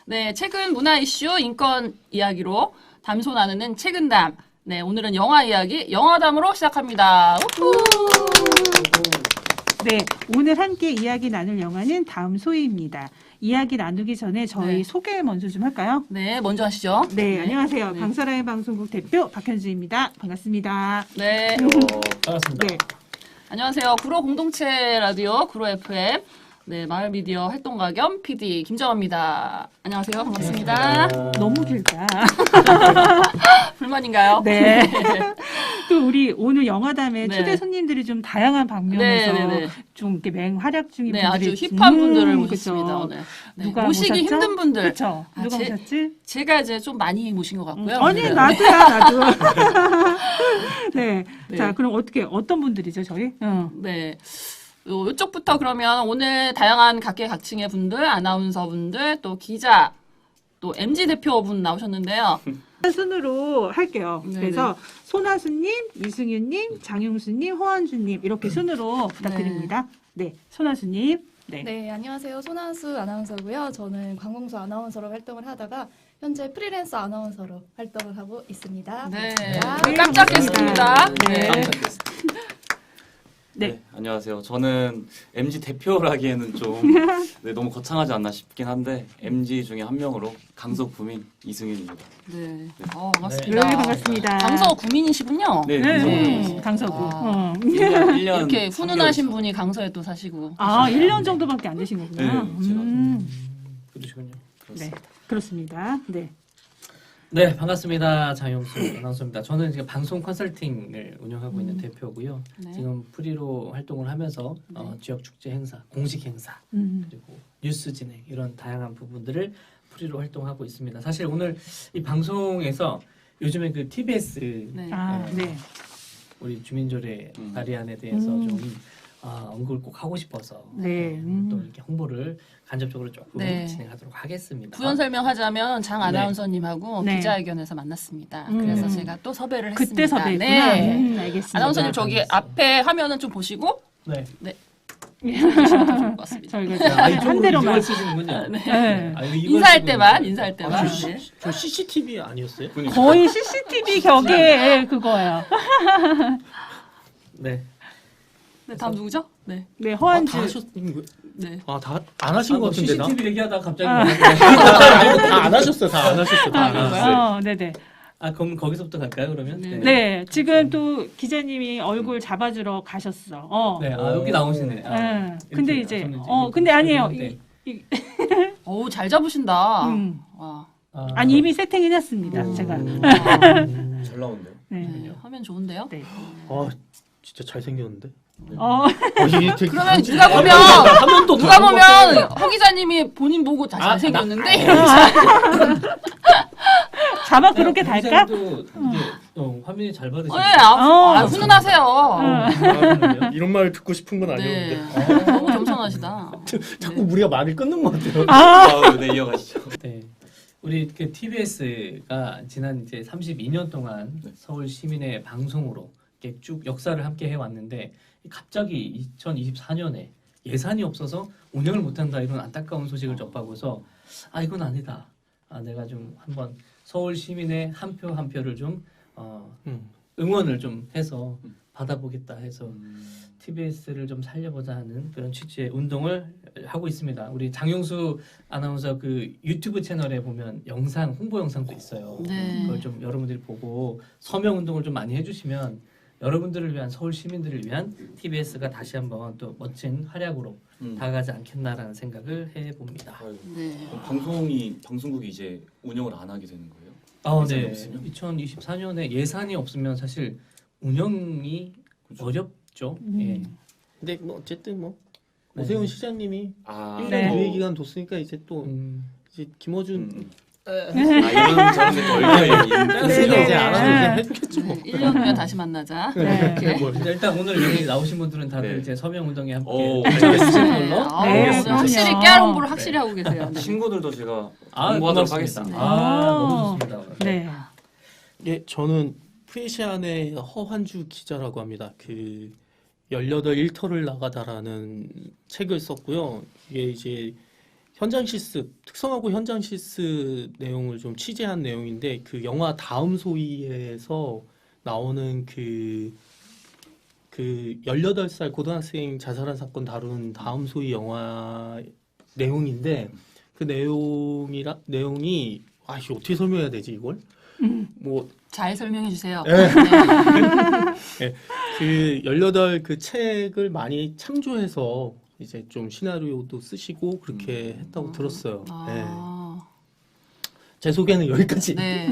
네, 최근 문화 이슈 인권 이야기로 담소 나누는 최근담. 네, 오늘은 영화 이야기, 영화담으로 시작합니다. 우후! 네, 오늘 함께 이야기 나눌 영화는 다음 소희입니다. 이야기 나누기 전에 저희 네. 소개 먼저 좀 할까요? 네, 먼저 하시죠. 네, 안녕하세요. 네. 방사라인 방송국 대표 박현주입니다. 반갑습니다. 네, 반갑습니다. 네, 안녕하세요. 구로 공동체 라디오, 구로 FM. 네, 마을 미디어 활동가 겸 PD 김정아입니다. 안녕하세요. 반갑습니다. 너무 길다. 불만인가요? 네. 또 우리 오늘 영화담에 네. 초대 손님들이 좀 다양한 방면에서 네. 좀 이렇게 맹활약 중인 네, 분들이 아주 힙한 분들을 그쵸. 모셨습니다, 오늘. 네, 누가 모시기 모셨죠? 힘든 분들. 그렇죠. 아, 누가 모셨지? 제가 이제 좀 많이 모신 것 같고요. 아니 네. 나도야 나도. 네. 네. 자 그럼 어떤 분들이죠 저희? 네. 이쪽부터 그러면 오늘 다양한 각계각층의 분들, 아나운서 분들, 또 기자, 또 MG 대표분 나오셨는데요. 순으로 할게요. 네네. 그래서 손아수님, 이승윤님, 장용수님, 호한주님 이렇게 순으로 부탁드립니다. 네, 손아수님. 네. 네, 안녕하세요. 손한수 아나운서고요. 저는 관공서 아나운서로 활동을 하다가 현재 프리랜서 아나운서로 활동을 하고 있습니다. 네. 반갑습니다. 깜짝 게스트입니다. 네. 네. 네. 네, 안녕하세요. 저는 MG 대표라기에는 좀 너무 거창하지 않나 싶긴 한데 MG 중에 한 명으로 강서 구민 이승윤입니다. 네. 네, 반갑습니다. 반갑습니다. 강서 구민이시군요. 네, 네, 강서구. 아. 1년 이렇게 훈훈하신 분이 강서에 또 사시고. 아, 1년 정도밖에 안 되신 거구나. 네, 제가 그러시군요. 네, 그렇습니다. 네. 네, 반갑습니다. 장용수 아나운서입니다. 저는 지금 방송 컨설팅을 운영하고 있는 대표고요. 네. 지금 프리로 활동을 하면서 지역 축제 행사, 공식 행사, 그리고 뉴스 진행 이런 다양한 부분들을 프리로 활동하고 있습니다. 사실 오늘 이 방송에서 요즘에 그 TBS 네. 아, 네. 우리 주민조례 발의안에 대해서 좀 언급을 꼭 하고 싶어서 네. 또 이렇게 홍보를 간접적으로 조금 네. 진행하도록 하겠습니다. 부연 설명하자면 장 아나운서님하고 네. 기자회견에서 만났습니다. 그래서 제가 또 섭외를 했습니다. 그때 섭외했구나. 네. 알겠습니다. 아나운서님 저기 앞에 화면은 좀 보시고 네. 보시면 더 좋을 것 같습니다. 저희가 한 대로만. 쓰시는군요. 네. 아, 이거 인사할 때만, 쓰시는군요. 인사할 때만. 저, 네. 저 CCTV 아니었어요? 거의 CCTV 격의 그거예요. 네. 네, 다음 누구죠? 네. 네, 허한주. 다 하셨는 거? 네. 다 안 하신 것 같은데 나? CCTV 얘기하다가 갑자기 다 안 하셨어요. 다 안 하셨어요. 다 안 하셨어요. 네네. 그럼 거기서부터 갈까요? 그러면 네. 네, 지금 또 기자님이 얼굴 잡아주러 가셨어. 네, 여기 나오시네. 네. 근데 이제, 저는 근데 아니에요. 네. 어우, 잘 잡으신다. 음. 와. 아니 이미 세팅해놨습니다. 제가. 잘 나온대요. 네. 네. 화면 좋은데요? 네. 아 진짜 잘 생겼는데. 그러면 이게 되게 누가 보면 하면 또 누가 보면 허 기자님이 본인 보고 다 잘생겼는데 자막 그렇게 달까? 동생도 이게 화면이 잘 받으시네요. 네, 훈훈하세요. 이런 말 듣고 싶은 건 네. 아니었는데 너무 겸손하시다. 자꾸 우리가 말을 끊는 것 같아요. 네, 이어가시죠. 네. 우리 그 TBS가 지난 이제 32년 동안 서울 시민의 방송으로 이렇게 쭉 역사를 함께 해왔는데 갑자기 2024년에 예산이 없어서 운영을 못한다 이런 안타까운 소식을 접하고서 이건 아니다. 내가 좀 한번 서울 시민의 한 표 한 표를 좀 응원을 좀 해서 받아보겠다 해서 TBS를 좀 살려보자 하는 그런 취지의 운동을 하고 있습니다. 우리 장용수 아나운서 그 유튜브 채널에 보면 영상 홍보 영상도 있어요. 네. 그걸 좀 여러분들이 보고 서명 운동을 좀 많이 해주시면 여러분들을 위한 서울 시민들을 위한 TBS가 다시 한번 또 멋진 활약으로 다가가지 않겠나라는 생각을 해봅니다. 네. 그럼 방송국이 이제 운영을 안 하게 되는 거예요? 네. 예산이 없으면? 2024년에 예산이 없으면 사실 운영이 그렇죠. 어렵죠. 예. 근데 뭐 어쨌든 뭐 네. 오세훈 시장님이 1년 네. 유예 기간 뒀으니까 이제 또 이제 김어준 이런 저런 덜 댄스가 이제 네. 알아서 이제 해주겠죠. 뭐. 1년 후에 다시 만나자. 네. 이렇게. 일단 오늘 여기 나오신 분들은 다들 네. 이제 서명 운동에 함께 오. 동참해 주실 네. 걸로. 네, 오늘 확실히 그럼요. 깨알 홍보를 확실히 하고 계세요. 네. 친구들도 제가 공부하도록 하겠습니다. 너무 좋습니다. 네. 예, 저는 프레시안의 허환주 기자라고 합니다. 그 18 일터를 나가다라는 책을 썼고요. 이게 이제 현장 실습 특성하고 현장 실습 내용을 좀 취재한 내용인데 그 영화 다음 소위에서 나오는 그 18살 고등학생 자살한 사건 다룬 다음 소위 영화 내용인데 그 내용이 이거 어떻게 설명해야 되지 이걸? 뭐 잘 설명해 주세요. 네. 네. 그 18 그 책을 많이 참조해서 이제 좀 시나리오도 쓰시고 그렇게 했다고 들었어요. 아, 제 소개는 여기까지. 네.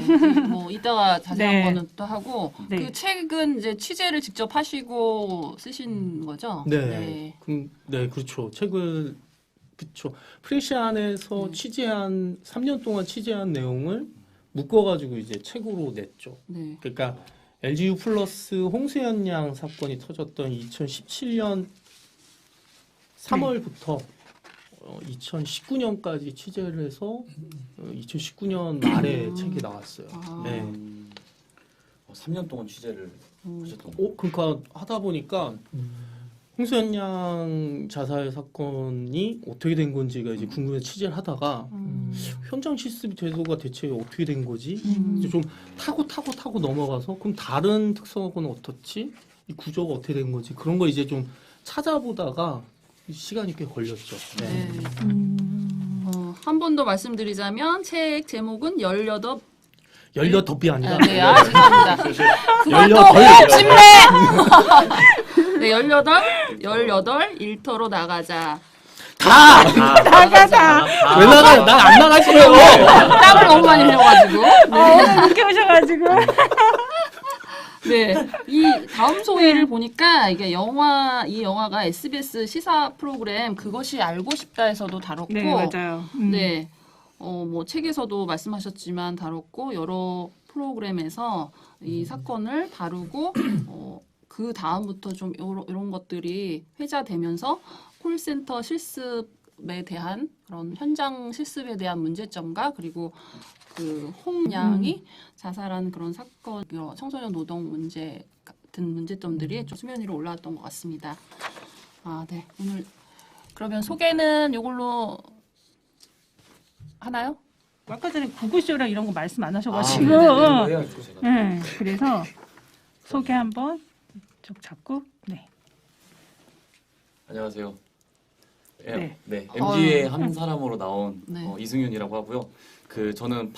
뭐 이따가 자세한 네. 거는 또 하고 네. 그 책은 이제 취재를 직접 하시고 쓰신 거죠? 네. 네, 그렇죠. 책을 그렇죠. 프레시안에서 취재한 3년 동안 취재한 내용을 묶어가지고 이제 책으로 냈죠. 네. 그러니까 LGU 플러스 홍수연 양 사건이 터졌던 2017년 3월부터 2019년까지 취재를 해서 2019년 말에 책이 나왔어요. 아. 네. 3년 동안 취재를 하셨던 그러니까 하다 보니까 홍수연 양 자살 사건이 어떻게 된 건지가 이제 궁금해서 취재를 하다가 현장 실습 제도가 대체 어떻게 된 거지? 이제 좀 타고 넘어가서 그럼 다른 특성하고는 어떻지? 이 구조가 어떻게 된 거지? 그런 거 이제 좀 찾아보다가 시간이 꽤 걸렸죠. 네. 한 번 더 말씀드리자면 책 제목은 18 18이 아니라 네, 죄송합니다. 그걸 또 18. 찜네! 네, 18 일터로 나가자. 나가자. 왜 나가요? 난 안 나가시려고. 땀을 너무 많이 흘려가지고. 오늘 늦게 오셔가지고. 네, 이 다음 소위를 보니까 이게 이 영화가 SBS 시사 프로그램 그것이 알고 싶다에서도 다뤘고, 네, 맞아요. 네, 뭐 책에서도 말씀하셨지만 다뤘고 여러 프로그램에서 이 사건을 다루고 그 다음부터 좀 이런 것들이 회자되면서 콜센터 실습에 대한 그런 현장 실습에 대한 문제점과 그리고 그 홍양이 자살한 그런 사건, 청소년 노동 문제 같은 문제점들이 좀 수면 위로 올라왔던 것 같습니다. 아, 네. 오늘 그러면 소개는 이걸로 하나요? 아까 전에 구구쇼랑 이런 거 말씀 안 하셔가지고. 해야죠, 제가. 네, 그래서 소개 한번 쭉 잡고. 네. 안녕하세요. 네. 네, MG의 한 사람으로 나온 네. 이승윤이라고 하고요. 저는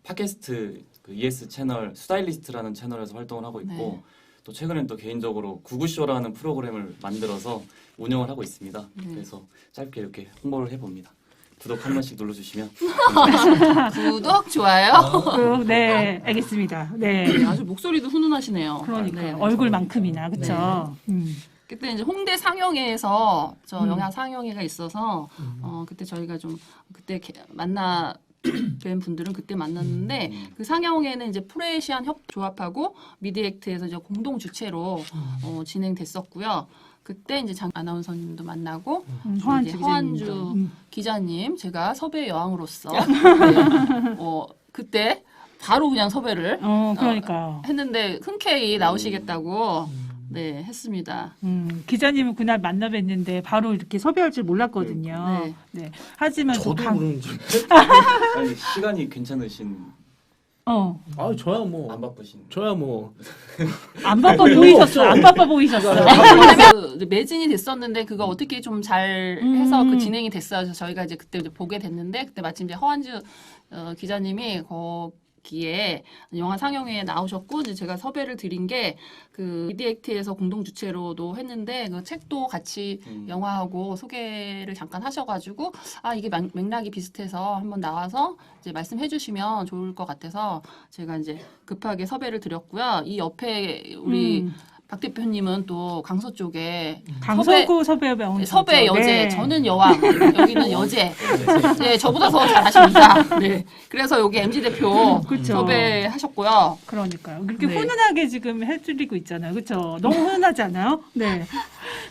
팟캐스트 ES 채널 스타일리스트라는 채널에서 활동을 하고 있고 네. 또 최근엔 또 개인적으로 구구쇼라는 프로그램을 만들어서 운영을 하고 있습니다. 네. 그래서 짧게 이렇게 홍보를 해봅니다. 구독 한 번씩 눌러주시면 구독, 좋아요. 네, 알겠습니다. 네. 네, 아주 목소리도 훈훈하시네요. 그러니까 네, 얼굴만큼이나 그렇죠. 그때 이제 홍대 상영회에서 영화 상영회가 있어서 그때 저희가 좀 그때 만나 뵌 분들은 그때 만났는데 그 상영회는 이제 프레시안 협조합하고 미디액트에서 이제 공동 주최로 진행됐었고요. 그때 이제 장 아나운서님도 만나고 허한주 기자님 제가 섭외 여왕으로서 네, 그때 바로 그냥 섭외를 그러니까 했는데 흔쾌히 나오시겠다고 네 했습니다. 기자님은 그날 만나 뵀는데 바로 이렇게 섭외할 줄 몰랐거든요. 네. 네. 하지만 저도 그런지. 아니, 시간이 괜찮으신 저야 뭐. 안 바쁘신 저야 뭐. 안 바빠 보이셨어. 안 바빠 보이셨어. 그 매진이 됐었는데 그거 어떻게 좀 잘 해서 그 진행이 됐어요. 그래서 저희가 이제 그때 이제 보게 됐는데 그때 마침 이제 허한주 기자님이 거기에 영화 상영회에 나오셨고 이제 제가 섭외를 드린 게 그 미디액트에서 공동 주최로도 했는데 그 책도 같이 영화하고 소개를 잠깐 하셔가지고 이게 맥락이 비슷해서 한번 나와서 이제 말씀해주시면 좋을 것 같아서 제가 이제 급하게 섭외를 드렸고요. 이 옆에 우리 박 대표님은 또 강서 쪽에 강서구 섭외 배운 섭외 여제, 네. 저는 여왕, 여기는 여제. 네, 저보다 더 잘하십니다. 네, 그래서 여기 MG 대표 그쵸. 섭외하셨고요. 그러니까요. 그렇게 네. 훈훈하게 지금 해드리고 있잖아요. 그렇죠? 너무 훈훈하지 않아요? 네.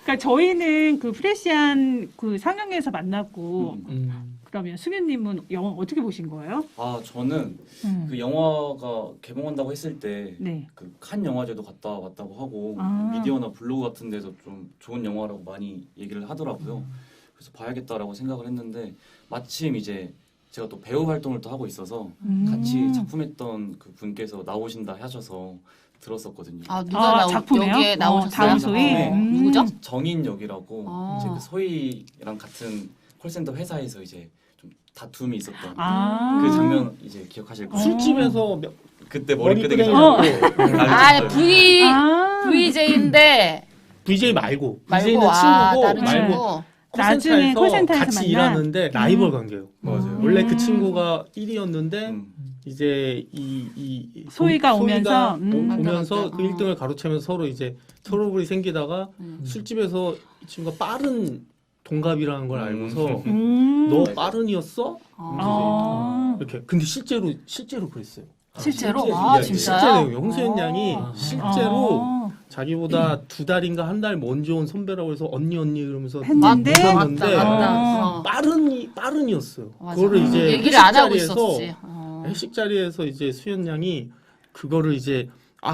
그러니까 저희는 그 프레시안 그 상영회에서 만났고 그러면 승윤님은 영화 어떻게 보신 거예요? 저는 그 영화가 개봉한다고 했을 때 네. 그 칸 영화제도 갔다 왔다고 하고 아. 미디어나 블로그 같은 데서 좀 좋은 영화라고 많이 얘기를 하더라고요. 그래서 봐야겠다라고 생각을 했는데 마침 이제 제가 또 배우 활동을 또 하고 있어서 같이 작품했던 그 분께서 나오신다 하셔서 들었었거든요. 아 누가 작품이요? 여기에 나오셨어요? 다음 소위? 네. 누구죠? 정인 역이라고 아. 이제 그 소희랑 같은 콜센터 회사에서 이제 좀 다툼이 있었던 아. 그 장면 이제 기억하실 거예요. 술집에서 그때 머리 끄댕이 머리 잡고 아 V 아. VJ인데 VJ 말고 말고 VJ는 친구고 다른 말고 친구. 나중에 콜센터에서 같이 만나? 일하는데 라이벌 관계예요. 맞아요. 원래 그 친구가 1위였는데 음. 이제 이 소희가 오면서, 오면서 맞다. 그 1등을 가로채면서 서로 이제 트러블이 생기다가 술집에서 이 친구가 빠른 동갑이라는 걸 알고서 너 빠른이었어? 아. 이렇게 근데 실제로 그랬어요. 실제로? 실제 아 이야기. 진짜요? 실제로 홍수연 양이 아. 실제로 아. 자기보다 2달인가 한 달 먼저 온 선배라고 해서 언니 이러면서 했는데? 웃었는데 맞다. 어. 빠른이었어요. 맞아. 그거를 이제 얘기를 안 하고 회식 자리에서 있었지. 회식 자리에서 이제 수연 양이 그거를 이제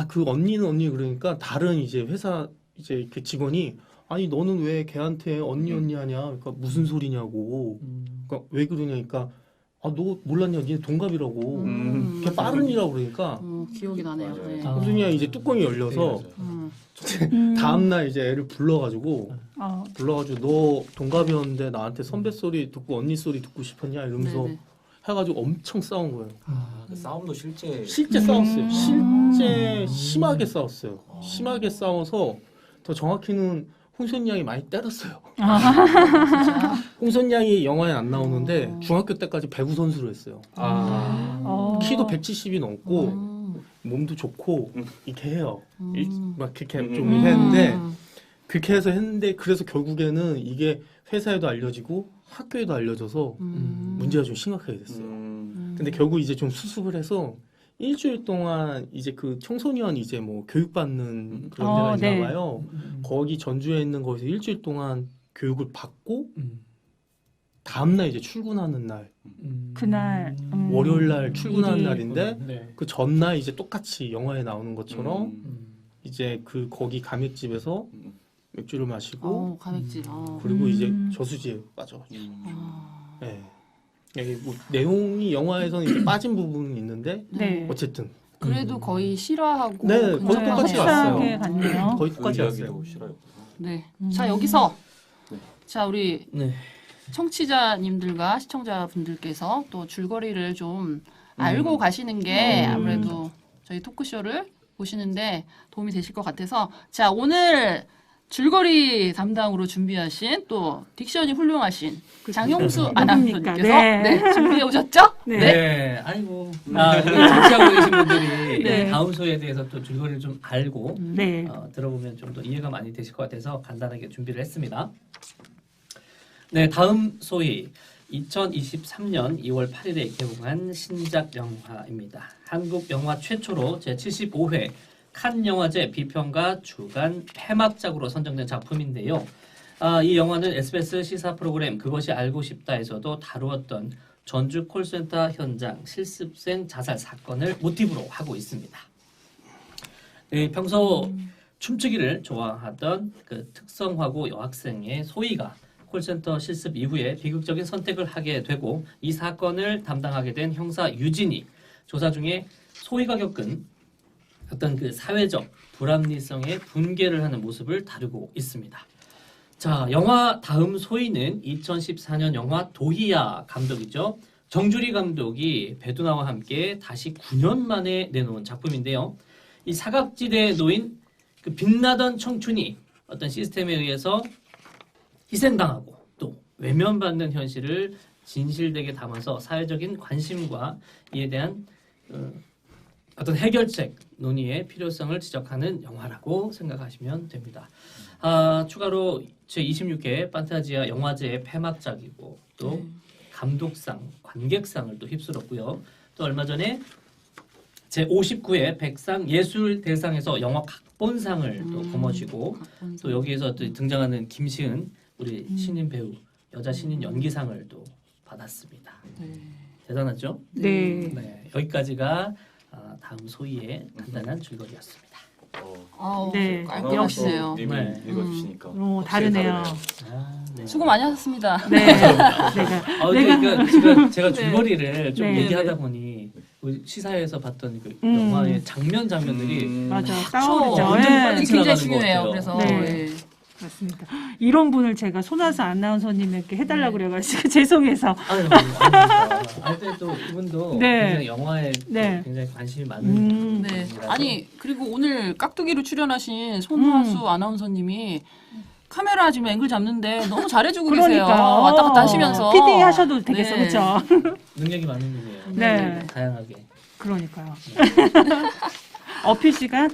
그 언니는 언니 그러니까 다른 이제 회사 이제 그 직원이 아니 너는 왜 걔한테 언니 하냐? 그러니까 무슨 소리냐고. 그러니까 왜 그러냐니까 너 몰랐냐? 니네 동갑이라고. 걔 빠른이라고 그러니까 기억이 나네요. 맞아요. 네. 무슨 양 이제 뚜껑이 열려서 다음날 이제 애를 불러가지고 너 동갑이었는데 나한테 선배 소리 듣고 언니 소리 듣고 싶었냐 이러면서 네네. 해가지고 엄청 싸운 거예요. 그 싸움도 실제 싸웠어요. 실제 심하게 싸웠어요. 심하게 싸워서 더 정확히는 홍선 양이 많이 때렸어요. 홍선 양이 영화에 안 나오는데 중학교 때까지 배구 선수를 했어요. 키도 170이 넘고 몸도 좋고 이렇게 해요. 막 그렇게 좀 했는데 그렇게 해서 했는데 그래서 결국에는 이게 회사에도 알려지고 학교에도 알려져서 문제가 좀 심각하게 됐어요. 근데 결국 이제 좀 수습을 해서 일주일 동안 이제 그 청소년 이제 뭐 교육받는 그런 데가 있나 봐요. 거기 전주에 있는 거기서 일주일 동안 교육을 받고 다음날 이제 출근하는 날 그날 월요일 날 출근하는 일이 날인데 네. 그 전날 이제 똑같이 영화에 나오는 것처럼 이제 그 거기 가맥집에서 맥주를 마시고 가맥집. 그리고 이제 저수지에 빠져. 네. 이게 뭐 내용이 영화에서는 이제 빠진 부분이 있는데 네. 어쨌든 그래도 거의 실화하고 네, 거의 근접하네요. 똑같이 흡사하게 왔어요. 갔네요. 거의 그 똑같이 왔어요. 이야기도 싫어요. 네. 자 여기서 네. 자 우리 네. 청취자님들과 시청자분들께서 또 줄거리를 좀 알고 가시는 게 아무래도 저희 토크쇼를 보시는데 도움이 되실 것 같아서 자 오늘 줄거리 담당으로 준비하신 또 딕션이 훌륭하신 장용수 아나운서님께서 네. 준비해 오셨죠? 네. 아이고. 정치하고 계신 분들이 네. 다음 소에 대해서 또 줄거리를 좀 알고 네. 들어보면 좀 더 이해가 많이 되실 것 같아서 간단하게 준비를 했습니다. 네, 다음 소위 2023년 2월 8일에 개봉한 신작 영화입니다. 한국 영화 최초로 제75회 칸 영화제 비평가 주간 폐막작으로 선정된 작품인데요. 이 영화는 SBS 시사 프로그램 그것이 알고 싶다에서도 다루었던 전주 콜센터 현장 실습생 자살 사건을 모티브로 하고 있습니다. 네, 평소 춤추기를 좋아하던 그 특성화고 여학생의 소희가 콜센터 실습 이후에 비극적인 선택을 하게 되고 이 사건을 담당하게 된 형사 유진이 조사 중에 소희가 겪은 어떤 그 사회적 불합리성의 분개를 하는 모습을 다루고 있습니다. 자, 영화 다음 소희는 2014년 영화 도희야 감독이죠. 정주리 감독이 배두나와 함께 다시 9년 만에 내놓은 작품인데요. 이 사각지대에 놓인 그 빛나던 청춘이 어떤 시스템에 의해서 희생당하고 또 외면받는 현실을 진실되게 담아서 사회적인 관심과 이에 대한 어떤 해결책 논의의 필요성을 지적하는 영화라고 생각하시면 됩니다. 추가로 제26회 판타지아 영화제의 폐막작이고 또 감독상, 관객상을 또 휩쓸었고요. 또 얼마 전에 제59회 백상 예술대상에서 영화 각본상을 또 거머쥐고 또 여기에서 또 등장하는 김시은 우리 신인 배우 여자 신인 연기상을 또 받았습니다. 대단하죠? 네. 네, 여기까지가 다음 소희의 간단한 줄거리였습니다. 네. 깔끔하시네요. 님이 네. 읽어주시니까 오, 확실히 다르네요. 아, 네. 수고 많이 하셨습니다. 네. 그러니까 제가 줄거리를 좀 네. 얘기하다 보니 그 시사회에서 봤던 그 음. 영화의 장면들이 맞아. 그렇죠. 싸우죠. 완전 예. 빨리 굉장히 지나가는 중요해요. 것 그래서 같아요. 네. 네. 맞습니다. 이런 분을 제가 손아서 아나운서님에게 해달라고 네. 그래가지고 죄송해서. 아유, 아닙니다. 하여튼 또 이분도 네. 굉장히 영화에 또 네. 굉장히 관심이 많은 네. 분이라서 아니 그리고 오늘 깍두기로 출연하신 손화수 아나운서님이 카메라 지금 앵글 잡는데 너무 잘해주고 계세요. 왔다 갔다 하시면서 PD 하셔도 되겠어, 네. 그렇죠? 능력이 많은 분이에요. 네. 다양하게. 그러니까요. 어필 시간.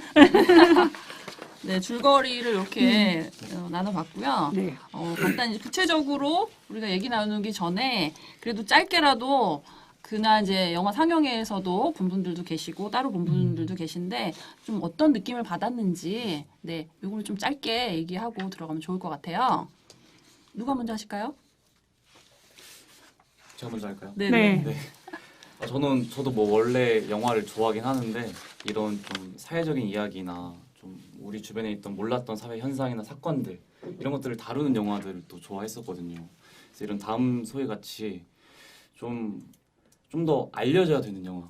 네, 줄거리를 이렇게 나눠봤고요. 네. 간단히 구체적으로 우리가 얘기 나누기 전에 그래도 짧게라도 그날 이제 영화 상영회에서도 본 분들도 계시고 따로 본 분들도 계신데 좀 어떤 느낌을 받았는지 네, 요거를 좀 짧게 얘기하고 들어가면 좋을 것 같아요. 누가 먼저 하실까요? 제가 먼저 할까요? 네. 네. 네. 저도 뭐 원래 영화를 좋아하긴 하는데 이런 좀 사회적인 이야기나 좀 우리 주변에 있던 몰랐던 사회 현상이나 사건들 이런 것들을 다루는 영화들을 또 좋아했었거든요. 그래서 이런 다음 소회 같이 좀 더 알려져야 되는 영화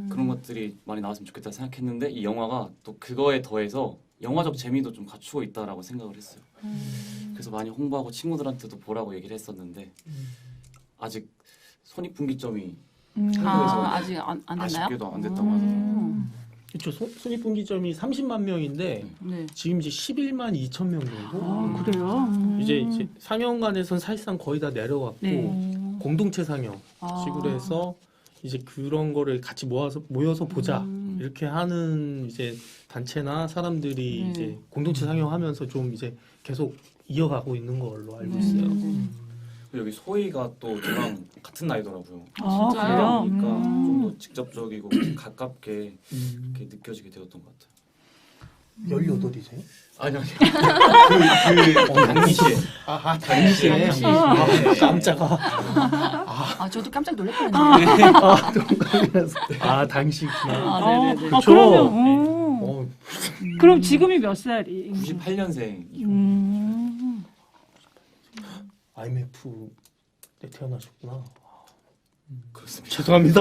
그런 것들이 많이 나왔으면 좋겠다 생각했는데 이 영화가 또 그거에 더해서 영화적 재미도 좀 갖추고 있다라고 생각을 했어요. 그래서 많이 홍보하고 친구들한테도 보라고 얘기를 했었는데 아직 손익분기점이 한국에서 아직 안 됐나요? 아쉽게도 안 됐다고 하더라고요. 그렇죠. 손익분기점이 30만 명인데 네. 지금 이제 11만 2천 명 정도. 아, 그래요? 이제 상영관에서는 사실상 거의 다 내려갔고 네. 공동체 상영 식으로 해서 이제 그런 거를 같이 모여서 보자 이렇게 하는 이제 단체나 사람들이 이제 공동체 상영하면서 좀 이제 계속 이어가고 있는 걸로 알고 있어요. 여기 소희가 또 저랑 같은 나이더라고요. 아, 진짜요? 그래요? 그러니까 좀 더 직접적이고 가깝게 이렇게 느껴지게 되었던 것 같아요. 18이세요? 아니요. 당시에. 당시에. 당시. 깜짝아. 저도 깜짝 놀랐거든요. 당시구나. 네네네. 그쵸. 그러면 그럼 지금이 몇 살이? 98년생. IMF 때 태어나셨구나. 그렇습니다. 죄송합니다.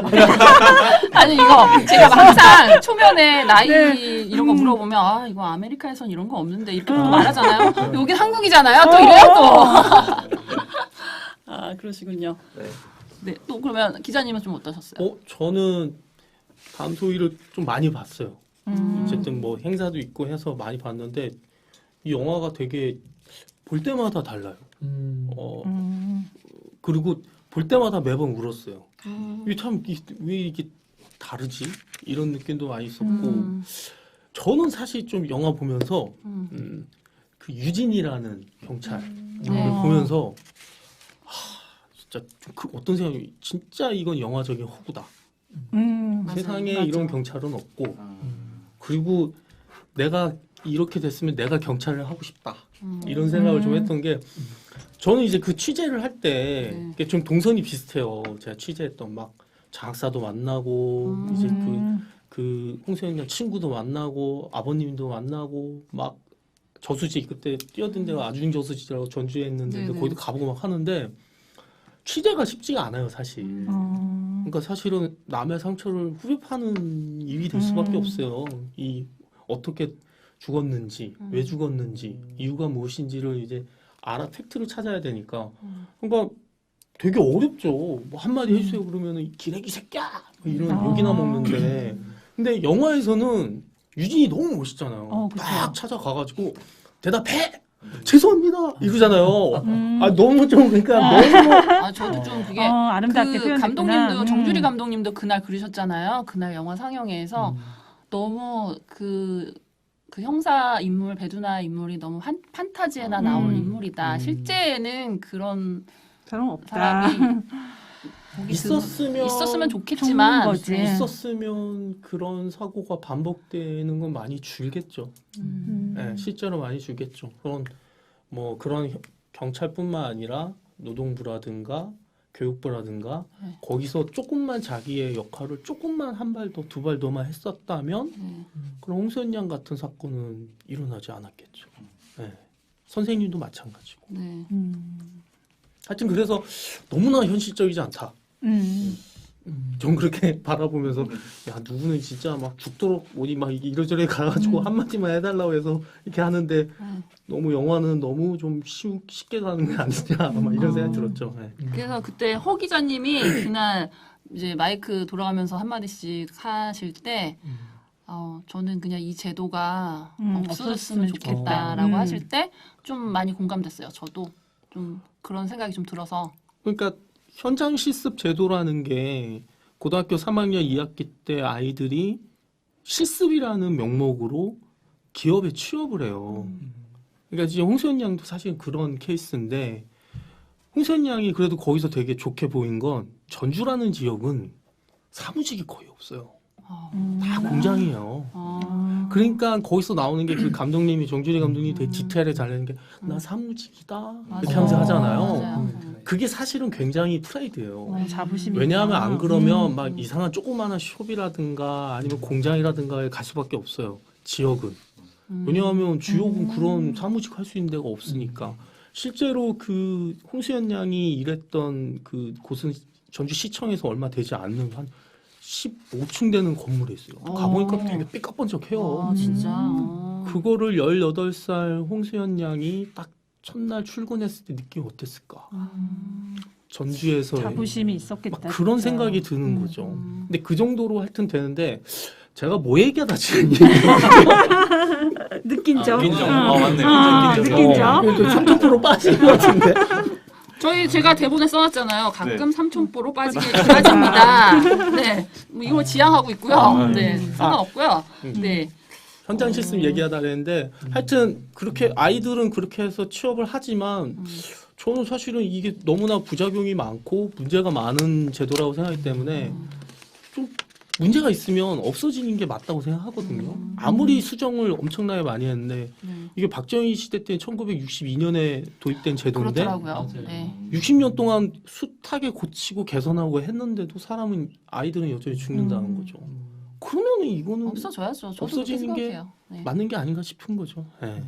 아니 이거 제가 항상 초면에 나이 이런 거 물어보면 이거 아메리카에선 이런 거 없는데 이렇게 또 말하잖아요. 여기 한국이잖아요. 또 이래요 또. 그러시군요. 네. 네, 또 그러면 기자님은 좀 어떠셨어요? 저는 다음 소위를 좀 많이 봤어요. 어쨌든 뭐 행사도 있고 해서 많이 봤는데 이 영화가 되게 볼 때마다 달라요. 그리고 볼 때마다 매번 울었어요. 이게 참 왜 이게 다르지? 이런 느낌도 많이 있었고 저는 사실 좀 영화 보면서 그 유진이라는 경찰 보면서 진짜 그 어떤 생각이 진짜 이건 영화적인 허구다. 세상에 맞아. 이런 경찰은 없고 그리고 내가 이렇게 됐으면 내가 경찰을 하고 싶다. 이런 생각을 좀 했던 게 저는 이제 그 취재를 할 때 좀 동선이 비슷해요. 제가 취재했던 막 장학사도 만나고 이제 그 홍수영 양 친구도 만나고 아버님도 만나고 막 저수지 그때 뛰어든 데가 아주인 저수지라고 전주했는데 네네. 거기도 가보고 막 하는데 취재가 쉽지가 않아요, 사실. 그러니까 사실은 남의 상처를 후벼 파는 일이 될 수밖에 없어요. 이 어떻게 죽었는지, 왜 죽었는지, 이유가 무엇인지를 이제 팩트를 찾아야 되니까. 그러니까 되게 어렵죠. 뭐 한마디 해주세요 그러면은 기레기 새끼야 이런 욕이나 먹는데. 근데 영화에서는 유진이 너무 멋있잖아요. 그쵸. 딱 찾아가가지고 대답해. 죄송합니다 이러잖아요. 너무 좀 그러니까 너무 저도 좀 그게 아름답게 그 표현했구나. 감독님도 정주리 감독님도 그날 그러셨잖아요. 그날 영화 상영회에서 너무 그 형사 인물 배두나 인물이 너무 판타지에나 나올 인물이다. 실제에는 그런 사람 없다. 사람이 보기 있었으면 좋겠지만 좋은 거지. 있었으면 그런 사고가 반복되는 건 많이 줄겠죠. 네, 실제로 많이 줄겠죠. 그런 경찰뿐만 아니라 노동부라든가 교육부라든가 거기서 조금만 자기의 역할을 조금만 한 발 더, 두 발 더만 했었다면 그럼 홍수연 양 같은 사건은 일어나지 않았겠죠. 네. 선생님도 마찬가지고. 네. 하여튼 그래서 너무나 현실적이지 않다. 전 그렇게 바라보면서 야 누구는 진짜 막 죽도록 어디 막 이러저러 가가지고 한마디만 해달라고 해서 이렇게 하는데 너무 영화는 너무 좀 쉽게 가는 게 아니냐 막 이런 생각이 들었죠. 네. 그래서 그때 허 기자님이 그날 이제 마이크 돌아가면서 한마디씩 하실 때 저는 그냥 이 제도가 없어졌으면 좋겠다라고 좋겠다. 하실 때 좀 많이 공감됐어요. 저도 좀 그런 생각이 좀 들어서. 그러니까 현장 실습 제도라는 게 고등학교 3학년 2학기 때 아이들이 실습이라는 명목으로 기업에 취업을 해요. 그러니까 지금 홍수연 양도 사실 그런 케이스인데 홍수연 양이 그래도 거기서 되게 좋게 보인 건 전주라는 지역은 사무직이 거의 없어요. 다 공장이에요. 그러니까 거기서 나오는 게 그 감독님이 정준희 감독님이 되게 디테일에 잘내는 게 나 사무직이다 이렇게 항상 하잖아요. 맞아요. 그게 사실은 굉장히 프라이드예요. 자부심이. 왜냐하면 안 그러면 막 이상한 조그마한 숍이라든가 아니면 공장이라든가에 갈 수밖에 없어요. 지역은. 왜냐하면 주역은 그런 사무직 할 수 있는 데가 없으니까. 실제로 그 홍수연 양이 일했던 그 곳은 전주시청에서 얼마 되지 않는 한 15층 되는 건물에 있어요. 가보니까 되게 삐까뻔쩍해요. 진짜. 그거를 18살 홍수연 양이 딱 첫날 출근했을 때 느낌이 어땠을까? 전주에서 자부심이 있었겠다. 막 그런 진짜. 생각이 드는 거죠. 근데 그 정도로 하여튼 되는데 제가 뭐 얘기하다 지금 느낀 점. 느낀 점. 응. 맞네. 느낀 점. 3점프로 빠진 것 같은데. 제가 대본에 써놨잖아요. 가끔 삼촌뽀로 빠집니다. 네, 뭐 이거 지향하고 있고요. 네, 상관없고요. 네. 현장 실습 얘기하다 그랬는데 하여튼 그렇게 아이들은 그렇게 해서 취업을 하지만 저는 사실은 이게 너무나 부작용이 많고 문제가 많은 제도라고 생각하기 때문에 좀 문제가 있으면 없어지는 게 맞다고 생각하거든요. 아무리 수정을 엄청나게 많이 했는데 이게 박정희 시대 때 1962년에 도입된 제도인데 그렇더라고요. 네. 60년 동안 숱하게 고치고 개선하고 했는데도 사람은 아이들은 여전히 죽는다는 거죠. 그러면 이거는 없어져야죠. 저도 없어지는 그렇게 게 생각해요. 네. 맞는 게 아닌가 싶은 거죠. 네.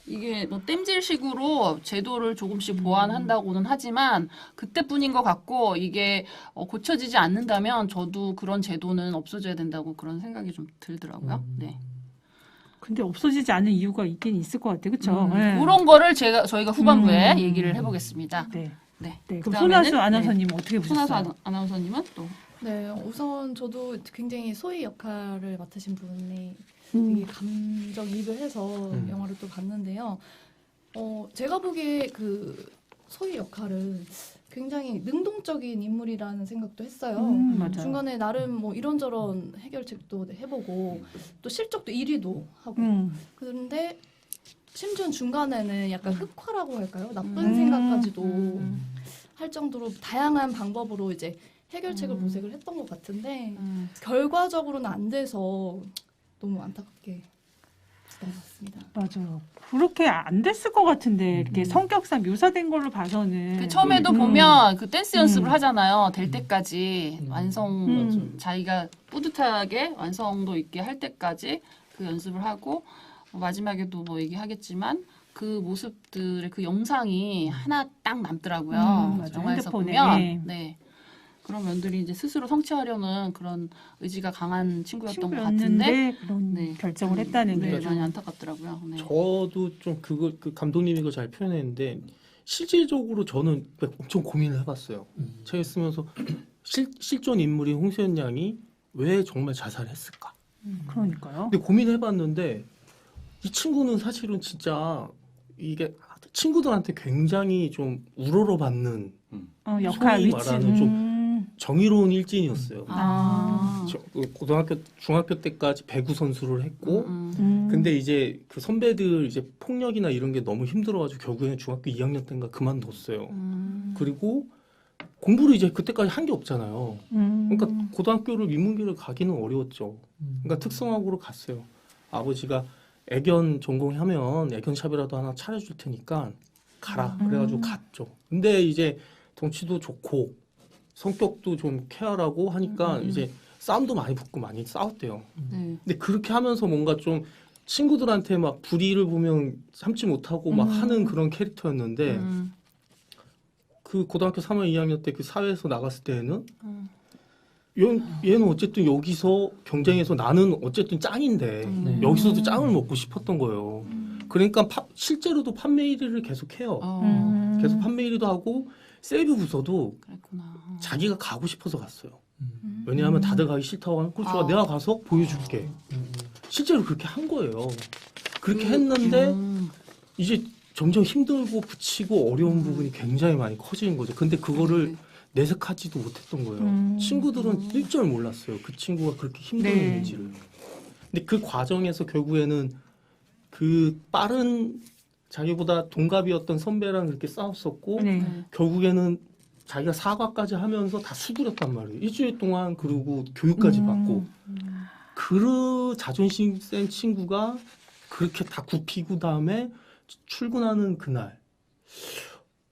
이게 뭐 땜질식으로 제도를 조금씩 보완한다고는 하지만 그때뿐인 것 같고 이게 고쳐지지 않는다면 저도 그런 제도는 없어져야 된다고 그런 생각이 좀 들더라고요. 네. 근데 없어지지 않는 이유가 있긴 있을 것 같아요. 그렇죠? 네. 그런 거를 저희가 후반부에 얘기를 해보겠습니다. 네. 네. 네. 그럼 그다음에는 손아수 아나운서님은 어떻게 보셨어요? 손아수 아나운서님은 또 네, 우선 저도 굉장히 소희 역할을 맡으신 분이 되게 감정이입을 해서 영화를 또 봤는데요. 제가 보기에 그 소희 역할은 굉장히 능동적인 인물이라는 생각도 했어요. 맞아요. 중간에 나름 뭐 이런저런 해결책도 해보고 또 실적도 1위도 하고 그런데 심지어 중간에는 약간 흑화라고 할까요? 나쁜 생각까지도 할 정도로 다양한 방법으로 이제 해결책을 모색을 했던 것 같은데 결과적으로는 안 돼서 너무 안타깝게 됐던 것 같습니다. 맞아요. 그렇게 안 됐을 것 같은데 이렇게 성격상 묘사된 걸로 봐서는 그 처음에도 보면 그 댄스 연습을 하잖아요. 될 때까지 완성 자기가 뿌듯하게 완성도 있게 할 때까지 그 연습을 하고 마지막에도 뭐 얘기하겠지만 그 모습들의 그 영상이 하나 딱 남더라고요. 맞아요. 영화에서 핸드폰에. 보면 네. 그런 면들이 이제 스스로 성취하려는 그런 의지가 강한 친구였던 것 같은데 친구였는데 그런 네. 결정을 했다는 네, 게 많이 안타깝더라고요. 네. 저도 좀 그 감독님이 그거 잘 표현했는데 실질적으로 저는 엄청 고민을 해봤어요. 책을 쓰면서 실존 인물인 홍수연 양이 왜 정말 자살했을까? 그러니까요. 근데 고민을 해봤는데 이 친구는 사실은 진짜 이게 친구들한테 굉장히 좀 우러러받는 역할 소위 위치. 말하는 좀 정의로운 일진이었어요. 아. 고등학교, 중학교 때까지 배구 선수를 했고, 음. 근데 이제 그 선배들 이제 폭력이나 이런 게 너무 힘들어가지고 결국에는 중학교 2학년 때인가 그만뒀어요. 그리고 공부를 이제 그때까지 한 게 없잖아요. 그러니까 고등학교를 인문계를 가기는 어려웠죠. 그러니까 특성화고로 갔어요. 아버지가 애견 전공하면 애견샵이라도 하나 차려줄 테니까 가라. 그래가지고 갔죠. 근데 이제 덩치도 좋고 성격도 좀 쾌활하고 하니까 이제 싸움도 많이 붙고 많이 싸웠대요. 네. 근데 그렇게 하면서 뭔가 좀 친구들한테 막 불의를 보면 참지 못하고 막 하는 그런 캐릭터였는데 그 고등학교 3학년 2학년 때 그 사회에서 나갔을 때는 음. 얘는 어쨌든 여기서 경쟁해서 나는 어쨌든 짱인데 네. 여기서도 짱을 먹고 싶었던 거예요. 그러니까 실제로도 판매 1위를 계속해요. 계속 판매 1위도 하고 세이브 부서도 그랬구나. 자기가 가고 싶어서 갔어요. 음. 왜냐하면 다들 가기 싫다고 하면 그렇죠. 아. 내가 가서 보여줄게. 실제로 그렇게 한 거예요. 그렇게 했는데 이제 점점 힘들고 붙이고 어려운 부분이 굉장히 많이 커지는 거죠. 근데 그거를 내색하지도 못했던 거예요. 친구들은 일절 몰랐어요. 그 친구가 그렇게 힘들었는지를. 근데 그 과정에서 결국에는 그 빠른 자기보다 동갑이었던 선배랑 그렇게 싸웠었고 네. 결국에는 자기가 사과까지 하면서 다 수그렸단 말이에요. 일주일 동안 그러고 교육까지 받고 그 자존심 센 친구가 그렇게 다 굽히고 다음에 출근하는 그날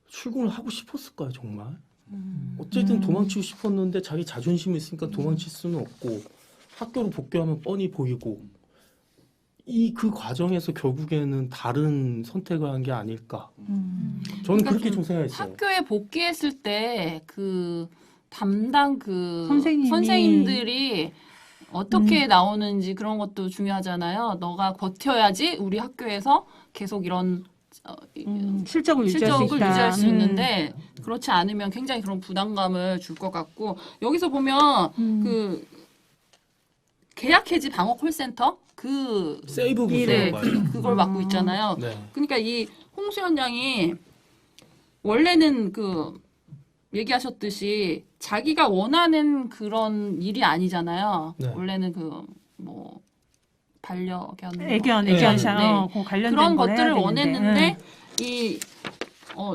출근을 하고 싶었을까요 정말? 어쨌든 도망치고 싶었는데 자기 자존심이 있으니까 도망칠 수는 없고 학교로 복귀하면 뻔히 보이고 그 과정에서 결국에는 다른 선택을 한 게 아닐까. 저는 그러니까 그렇게 좀 좀 생각했어요. 학교에 복귀했을 때 그 담당 그 선생님이- 선생님들이 어떻게 나오는지 그런 것도 중요하잖아요. 너가 버텨야지 우리 학교에서 계속 이런 실적을 유지할 수 실적을 있다. 유지할 수 있는데 그렇지 않으면 굉장히 그런 부담감을 줄 것 같고 여기서 보면 그 계약 해지 방어 콜센터 그 세이브 네, 부서라고 봐요. 그걸 맡고 있잖아요. 네. 그러니까 이 홍수연 양이 원래는 그 얘기하셨듯이 자기가 원하는 그런 일이 아니잖아요. 네. 원래는 그 뭐 반려견, 애견샷 네. 그 관련된 그런 걸 해야 것들을 되는데. 원했는데 이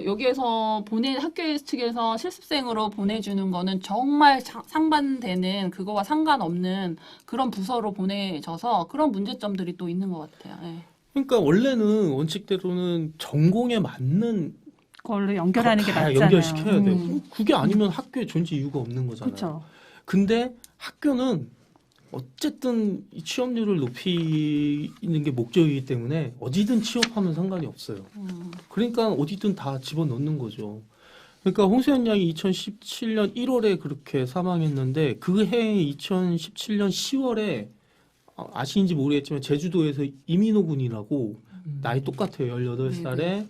여기에서 학교 측에서 실습생으로 보내주는 거는 정말 상반되는 그거와 상관없는 그런 부서로 보내져서 그런 문제점들이 또 있는 것 같아요. 예. 그러니까 원래는 원칙대로는 전공에 맞는 걸로 연결하는 게 다 맞잖아요. 연결시켜야 돼요. 그게 아니면 학교에 존재 이유가 없는 거잖아요. 그렇죠. 근데 학교는 어쨌든 이 취업률을 높이는 게 목적이기 때문에 어디든 취업하면 상관이 없어요. 그러니까 어디든 다 집어넣는 거죠. 그러니까 홍수연 양이 2017년 1월에 그렇게 사망했는데 그 해 2017년 10월에 아시는지 모르겠지만 제주도에서 이민호 군이라고 나이 똑같아요. 18살에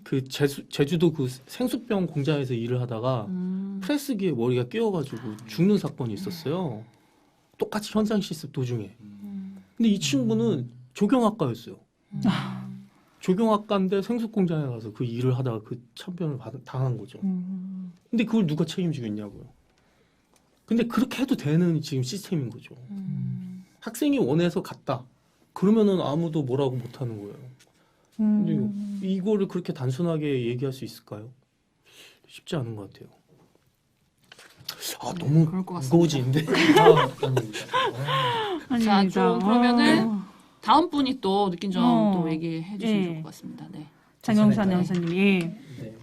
그 제주도 그 생수병 공장에서 일을 하다가 프레스기에 머리가 끼어가지고 죽는 사건이 있었어요. 똑같이 현장 실습 도중에. 근데 이 친구는 조경학과였어요. 조경학과인데 생수 공장에 가서 그 일을 하다가 그 참변을 당한 거죠. 근데 그걸 누가 책임지겠냐고요. 근데 그렇게 해도 되는 지금 시스템인 거죠. 학생이 원해서 갔다. 그러면은 아무도 뭐라고 못하는 거예요. 근데 이거를 그렇게 단순하게 얘기할 수 있을까요? 쉽지 않은 것 같아요. 아 너무 그럴 것 같습니다. 무거워지는데. 자, 좀 그러면은 다음 분이 또 느낀 점 어. 또 얘기해 주시면 네. 좋을 것 같습니다. 네. 장영수 괜찮을까요? 아나운서님. 예. 네.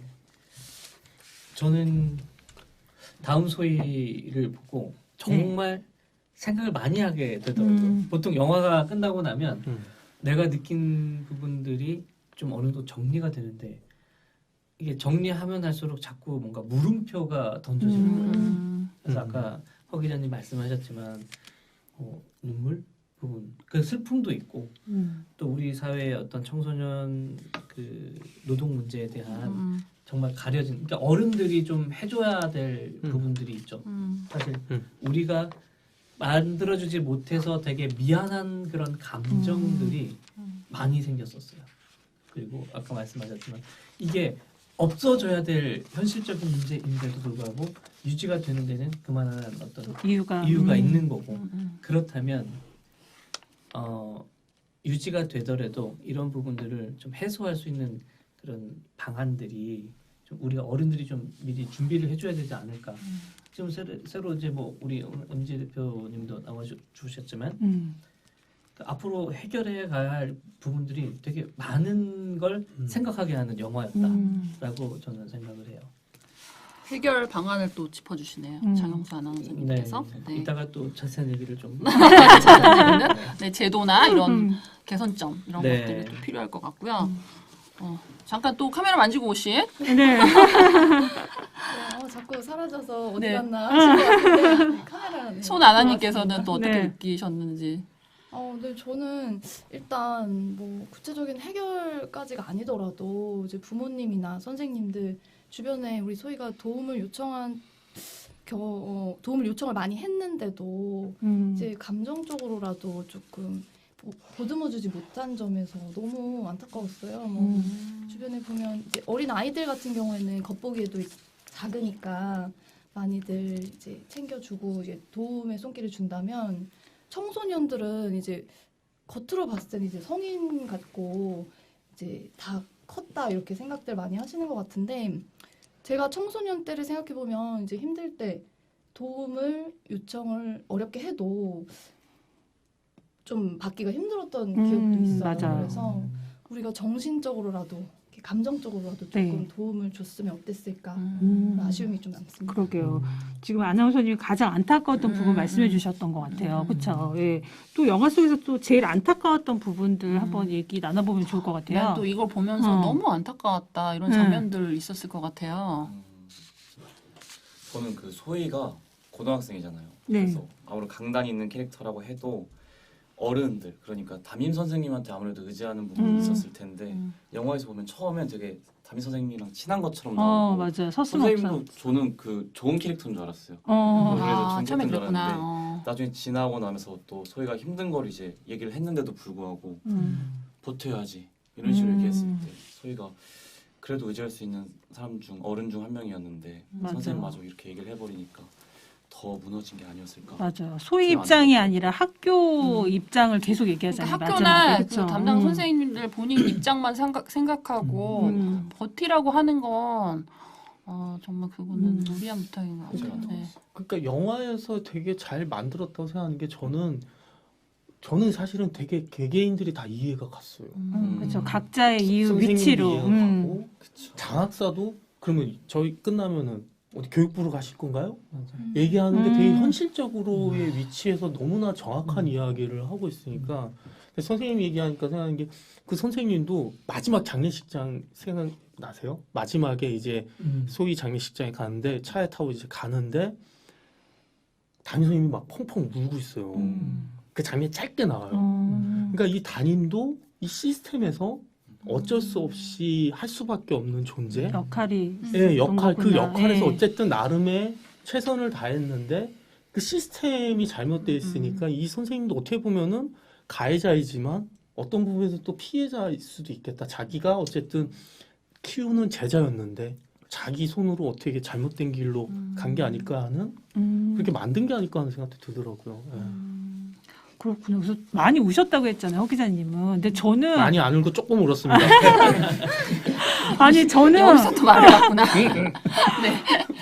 저는 다음 소위를 보고 정말 생각을 많이 하게 되더라고요. 보통 영화가 끝나고 나면 내가 느낀 부분들이 좀 어느 정도 정리가 되는데 이게 정리하면 할수록 자꾸 뭔가 물음표가 던져지는 거예요. 그래서 아까 허 기자님 말씀하셨지만 눈물 부분, 그 슬픔도 있고 또 우리 사회의 어떤 청소년 그 노동 문제에 대한 정말 가려진, 그러니까 어른들이 좀 해줘야 될 부분들이 있죠. 사실 우리가 만들어주지 못해서 되게 미안한 그런 감정들이 많이 생겼었어요. 그리고 아까 말씀하셨지만 이게 없어져야 될 현실적인 문제인데도 불구하고 유지가 되는 데는 그만한 어떤 이유가 있는 거고 그렇다면 유지가 되더라도 이런 부분들을 좀 해소할 수 있는 그런 방안들이 좀 우리가 어른들이 좀 미리 준비를 해줘야 되지 않을까. 지금 새로 이제 뭐 우리 MG 대표님도 나와 주셨지만 앞으로 해결해 가야 할 부분들이 되게 많은 걸 생각하게 하는 영화였다라고 저는 생각을 해요. 해결 방안을 또 짚어주시네요. 장영수 아나운서님께서. 네. 이따가 또 자세한 얘기를 좀 네, 제도나 이런 개선점 이런 네. 것들이 또 필요할 것 같고요. 잠깐 또 카메라 만지고 오신 네. 자꾸 사라져서 어디 네. 갔나 하실 것 같은데 카메라 손아나님께서는 또 어떻게 네. 느끼셨는지. 네, 저는 일단 뭐 구체적인 해결까지가 아니더라도 이제 부모님이나 선생님들 주변에 우리 소희가 도움을 요청을 많이 했는데도 이제 감정적으로라도 조금 보듬어주지 못한 점에서 너무 안타까웠어요. 뭐 주변에 보면 이제 어린 아이들 같은 경우에는 겉보기에도 작으니까 많이들 이제 챙겨주고 이제 도움의 손길을 준다면 청소년들은 이제 겉으로 봤을 때는 이제 성인 같고 이제 다 컸다 이렇게 생각들 많이 하시는 것 같은데 제가 청소년 때를 생각해 보면 이제 힘들 때 도움을 요청을 어렵게 해도 좀 받기가 힘들었던 기억도 있어요. 맞아요. 그래서 우리가 정신적으로라도 이렇게 감정적으로라도 조금 네. 도움을 줬으면 어땠을까 아쉬움이 좀 남습니다. 그러게요. 지금 아나운서님이 가장 안타까웠던 부분 말씀해 주셨던 것 같아요. 그렇죠. 예. 또 영화 속에서 또 제일 안타까웠던 부분들 한번 얘기 나눠보면 좋을 것 같아요. 난 또 이걸 보면서 너무 안타까웠다 이런 장면들 있었을 것 같아요. 저는 그 소희가 고등학생이잖아요. 네. 그래서 아무래도 강단이 있는 캐릭터라고 해도 어른들 그러니까 담임 선생님한테 아무래도 의지하는 부분이 있었을 텐데 영화에서 보면 처음엔 되게 담임 선생님이랑 친한 것처럼 나오고 맞아요. 서슴없어. 선생님도 저는 그 좋은 캐릭터인 줄 알았어요. 그래서 좋은 처음에 캐릭터인 줄 그랬구나. 알았는데 나중에 지나고 나면서 또 소희가 힘든 걸 이제 얘기를 했는데도 불구하고 버텨야지 이런 식으로 얘기했을 때 소희가 그래도 의지할 수 있는 사람 중 어른 중 한 명이었는데 맞아. 선생님마저 이렇게 얘기를 해버리니까 더 무너진 게 아니었을까. 맞아요. 소위 입장이 아니라 학교 입장을 계속 얘기하잖아요. 그러니까 학교나 마지막에. 그 그쵸? 담당 선생님들 본인 입장만 생각하고 버티라고 하는 건 정말 그거는 무리한 부탁인 것 같아요. 네. 그러니까 영화에서 되게 잘 만들었다고 생각하는 게 저는 사실은 되게 개개인들이 다 이해가 갔어요. 그렇죠. 각자의 이유 선생님도 위치로. 이해가 가고 장학사도 그러면 저희 끝나면은 어디 교육부로 가실 건가요? 얘기하는 게 되게 현실적으로의 위치에서 너무나 정확한 이야기를 하고 있으니까 근데 선생님이 얘기하니까 생각하는 게 그 선생님도 마지막 장례식장 생각나세요? 마지막에 이제 소위 장례식장에 가는데 차에 타고 이제 가는데 담임 선생님이 막 펑펑 울고 있어요. 그 장면이 짧게 나와요. 그러니까 이 담임도 이 시스템에서 어쩔 수 없이 할 수밖에 없는 존재. 역할이 예, 있었던 그 거구나. 역할에서 예. 어쨌든 나름의 최선을 다했는데 그 시스템이 잘못되어 있으니까 이 선생님도 어떻게 보면은 가해자이지만 어떤 부분에서 또 피해자일 수도 있겠다. 자기가 어쨌든 키우는 제자였는데 자기 손으로 어떻게 잘못된 길로 간 게 아닐까 하는 그렇게 만든 게 아닐까 하는 생각도 들더라고요. 예. 그렇군요. 그래서 많이 우셨다고 했잖아요, 허 기자님은. 근데 저는 많이 안 울고 조금 울었습니다. 아니 저는 여기서 또 말해봤구나.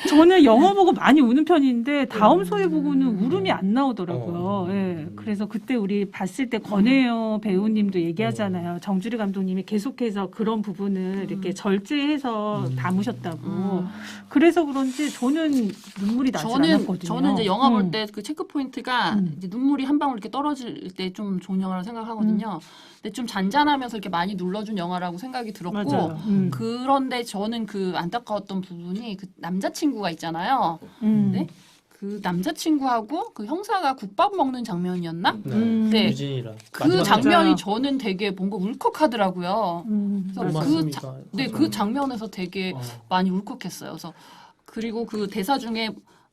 저는 영화 보고 많이 우는 편인데 다음 소위 보고는 울음이 안 나오더라고요. 예. 그래서 그때 우리 봤을 때 권혜여 배우님도 얘기하잖아요. 정주리 감독님이 계속해서 그런 부분을 이렇게 절제해서 담으셨다고. 그래서 그런지 저는 눈물이 나지 않았거든요. 저는 이제 영화 볼 때 그 체크 포인트가 이제 눈물이 한 방울 이렇게 떨어질 때 좀 좋은 영화라고 생각하거든요. 근데 좀 잔잔하면서 이렇게 많이 눌러준 영화라고 생각이 들었고, 맞아요. 그런데 저는 그 안타까웠던 부분이 그 남자친구가 있잖아요. 네? 그 남자친구하고 그 형사가 국밥 먹는 장면이었나? 네. 유진이랑 그 마지막 장면이 맞아요. 저는 되게 뭔가 울컥하더라고요. 그래서 맞습니다. 그 장면에서 되게 많이 울컥했어요. 그래서 그리고 그 대사 중에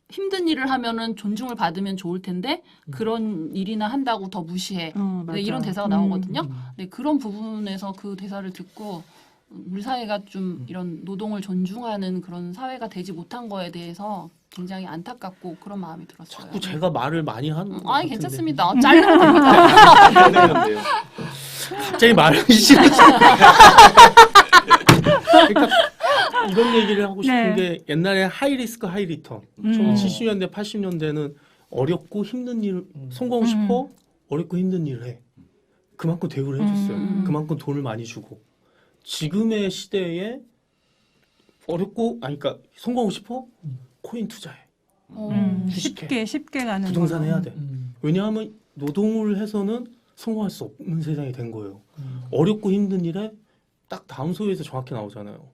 힘든 일을 하면은 존중을 받으면 좋을 텐데 그런 일이나 한다고 더 무시해. 네, 이런 대사가 나오거든요. 네, 그런 부분에서 그 대사를 듣고 우리 사회가 좀 이런 노동을 존중하는 그런 사회가 되지 못한 거에 대해서 굉장히 안타깝고 그런 마음이 들었어요. 자꾸 제가 말을 많이 하는 것 아니 같은데 괜찮습니다. 자르면 됩니다. 갑자기 말하기 싫어져. 그러니까 이런 얘기를 하고 싶은 네. 게 옛날에 하이리스크 하이리턴 70년대 80년대는 어렵고 힘든 일 성공하고 싶어 어렵고 힘든 일을 해 그만큼 대우를 해줬어요. 그만큼 돈을 많이 주고 지금의 시대에 어렵고 그러니까 성공하고 싶어 코인 투자해 주식해 쉽게 가는 부동산 거로. 해야 돼. 왜냐하면 노동을 해서는 성공할 수 없는 세상이 된 거예요. 어렵고 힘든 일에 딱 다음 소위에서 정확히 나오잖아요.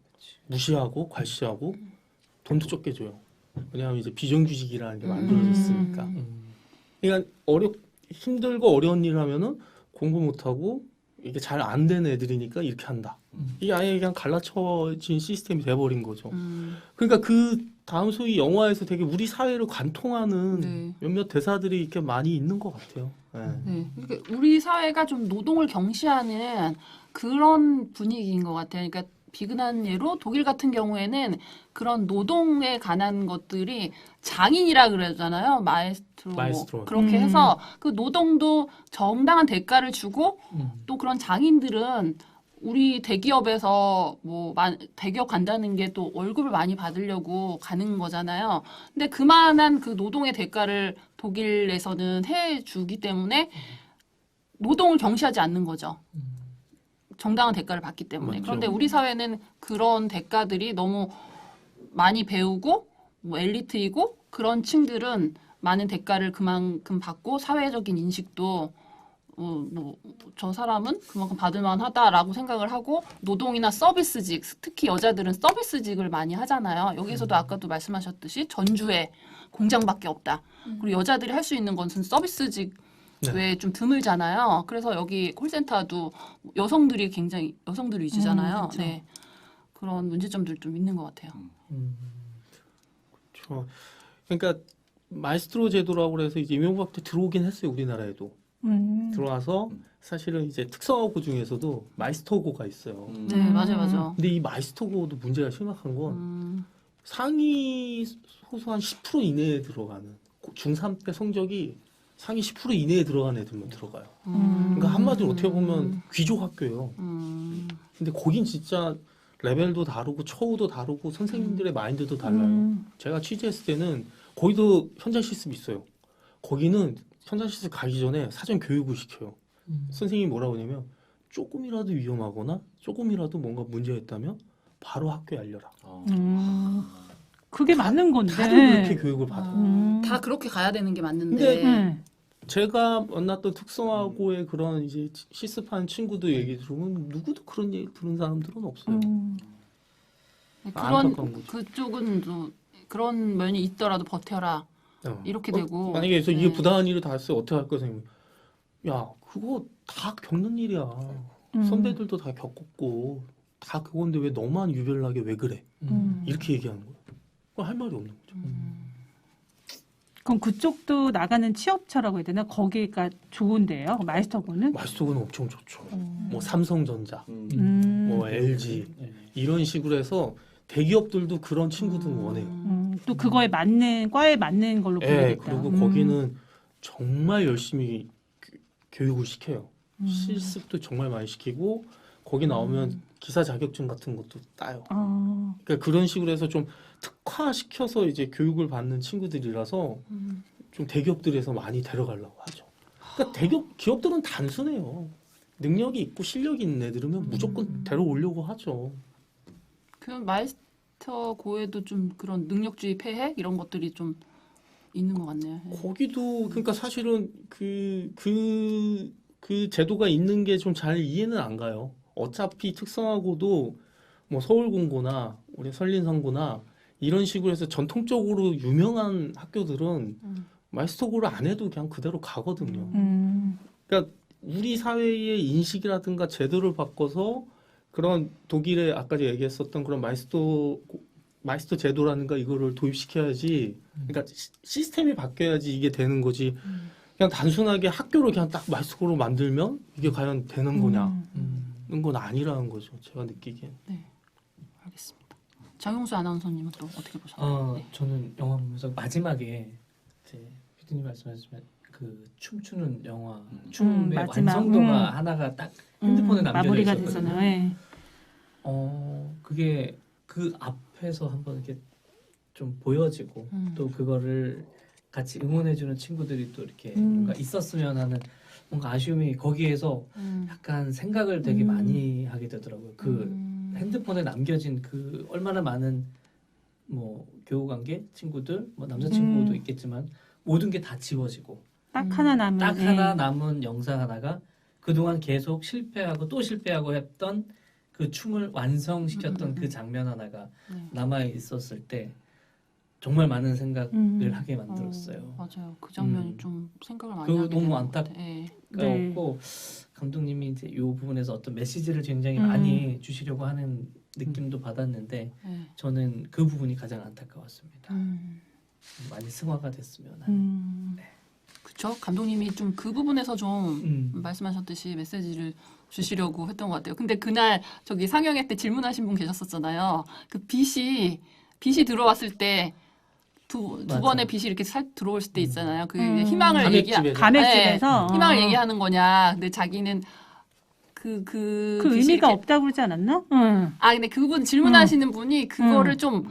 무시하고 괄시하고 돈도 적게 줘요. 왜냐하면 이제 비정규직이라는 게 만들어졌으니까. 그러니까 힘들고 어려운 일을 하면은 공부 못하고 이게 잘 안 되는 애들이니까 이렇게 한다. 이게 아예 그냥 갈라쳐진 시스템이 돼버린 거죠. 그러니까 그 다음 소위 영화에서 되게 우리 사회를 관통하는 네. 몇몇 대사들이 이렇게 많이 있는 것 같아요. 네. 네. 그러니까 우리 사회가 좀 노동을 경시하는 그런 분위기인 것 같아요. 그러니까 비근한 예로 독일 같은 경우에는 그런 노동에 관한 것들이 장인이라 그러잖아요. 마에스트로. 그렇게 해서 그 노동도 정당한 대가를 주고 또 그런 장인들은 우리 대기업에서 뭐 대기업 간다는 게 또 월급을 많이 받으려고 가는 거잖아요. 근데 그만한 그 노동의 대가를 독일에서는 해주기 때문에 노동을 경시하지 않는 거죠. 정당한 대가를 받기 때문에. 맞죠. 그런데 우리 사회는 그런 대가들이 너무 많이 배우고 뭐 엘리트이고 그런 층들은 많은 대가를 그만큼 받고 사회적인 인식도 뭐 저 사람은 그만큼 받을 만하다라고 생각을 하고 노동이나 서비스직, 특히 여자들은 서비스직을 많이 하잖아요. 여기서도 아까도 말씀하셨듯이 전주에 공장밖에 없다. 그리고 여자들이 할 수 있는 것은 서비스직 외에 좀 드물잖아요. 그래서 여기 콜센터도 여성들이 굉장히 여성들 위주잖아요. 그렇죠. 네. 그런 문제점들 좀 있는 것 같아요. 그렇죠. 그러니까 마에스트로 제도라고 그래서 이제 이명박 때 들어오긴 했어요. 우리나라에도. 들어와서 사실은 이제 특성화고 중에서도 마이스터고가 있어요. 네, 맞아요. 근데 이 마이스터고도 문제가 심각한 건 상위 소수 한 10% 이내에 들어가는 중3 때 성적이 상위 10% 이내에 들어간 애들만 들어가요. 그러니까 한마디로 어떻게 보면 귀족 학교예요. 근데 거긴 진짜 레벨도 다르고 처우도 다르고 선생님들의 마인드도 달라요. 제가 취재했을 때는 거기도 현장 실습이 있어요. 거기는 현장 실습 가기 전에 사전 교육을 시켜요. 선생님이 뭐라고 하냐면 조금이라도 위험하거나 조금이라도 뭔가 문제가 있다면 바로 학교에 알려라. 그게 맞는 건데. 다들 그렇게 교육을 받아요. 다 그렇게 가야 되는 게 맞는데. 네. 제가 만났던 특성화고의 그런 이제 실습한 친구들 얘기 들으면 누구도 그런 얘기 들은 사람들은 없어요. 안타까운 그런 거죠. 그쪽은 또 그런 면이 있더라도 버텨라 이렇게 되고. 만약에 그래서 이게 네. 부당한 일을 다 했어요. 어떻게 할 거야, 선생님? 야, 그거 다 겪는 일이야. 선배들도 다 겪었고 다 그건데 왜 너만 유별나게 왜 그래? 이렇게 얘기하는 거예요. 그거 할 말이 없는 거죠. 그럼 그쪽도 나가는 취업처라고 해야 되나? 거기가 좋은데요. 마이스터고는? 마이스터고는 엄청 좋죠. 뭐 삼성전자, 음. 뭐 LG 이런 식으로 해서 대기업들도 그런 친구들 원해요. 또 그거에 맞는 과에 맞는 걸로 예, 보내겠다. 그리고 거기는 정말 열심히 교육을 시켜요. 실습도 정말 많이 시키고 거기 나오면 기사 자격증 같은 것도 따요. 그러니까 그런 식으로 해서 좀 특화시켜서 이제 교육을 받는 친구들이라서 좀 대기업들에서 많이 데려가려고 하죠. 그러니까 기업들은 단순해요. 능력이 있고 실력이 있는 애들이면 무조건 데려오려고 하죠. 그 마이스터 고에도 좀 그런 능력주의 폐해 이런 것들이 좀 있는 것 같네요. 네. 거기도 그러니까 사실은 그 제도가 있는 게 좀 잘 이해는 안 가요. 어차피 특성화고도 뭐 서울공고나 우리 설린성고나 이런 식으로 해서 전통적으로 유명한 학교들은 마이스터고를 안 해도 그냥 그대로 가거든요. 그러니까 우리 사회의 인식이라든가 제도를 바꿔서 그런 독일의 아까 제가 얘기했었던 그런 마이스터 제도라든가 이거를 도입시켜야지. 그러니까 시스템이 바뀌어야지 이게 되는 거지. 그냥 단순하게 학교를 그냥 딱 마이스터고로 만들면 이게 과연 되는 거냐는 건 아니라는 거죠. 제가 느끼기엔. 네, 알겠습니다. 장용수 아나운서님은 또 어떻게 보셨나요? 네. 저는 영화 보면서 마지막에 이제 피디님 말씀하셨지만 그 춤추는 영화 춤의 마지막, 완성도가 하나가 딱 핸드폰에 남겨져 마무리가 있었거든요. 됐잖아요. 네. 그게 그 앞에서 한번 이렇게 좀 보여지고 또 그거를 같이 응원해주는 친구들이 또 이렇게 뭔가 있었으면 하는 뭔가 아쉬움이 거기에서 약간 생각을 되게 많이 하게 되더라고요. 그 핸드폰에 남겨진 그 얼마나 많은 뭐 교우관계 친구들, 뭐 남자친구도 있겠지만 모든 게 다 지워지고 딱 하나 남은. 딱 하나 남은 영상 하나가 그동안 계속 실패하고 또 실패하고 했던 그 춤을 완성시켰던 그 장면 하나가 네. 남아 있었을 때 정말 많은 생각을 하게 어, 만들었어요. 맞아요. 그 장면이 음. 좀 생각을 많이 그거 하게 너무 되는 것 안타- 같아요. 예. 네. 그렇고 감독님이 이제 이 부분에서 어떤 메시지를 굉장히 음. 많이 주시려고 하는 느낌도 받았는데 예. 저는 그 부분이 가장 안타까웠습니다. 음. 많이 승화가 됐으면 하는. 그렇죠. 감독님이 좀 그 부분에서 좀 음. 말씀하셨듯이 메시지를 주시려고 했던 것 같아요. 근데 그날 저기 상영회 때 질문하신 분 계셨었잖아요. 그 빛이 들어왔을 때 두 맞아. 번의 빛이 이렇게 살 들어올 때 있잖아요. 그 음. 희망을 가맥집에서. 가맥집에서 희망을 얘기하는 거냐. 근데 자기는 그 그 빛이 의미가 이렇게- 없다고 그러지 않았나? 응. 아 근데 그분 질문하시는 분이 그거를 좀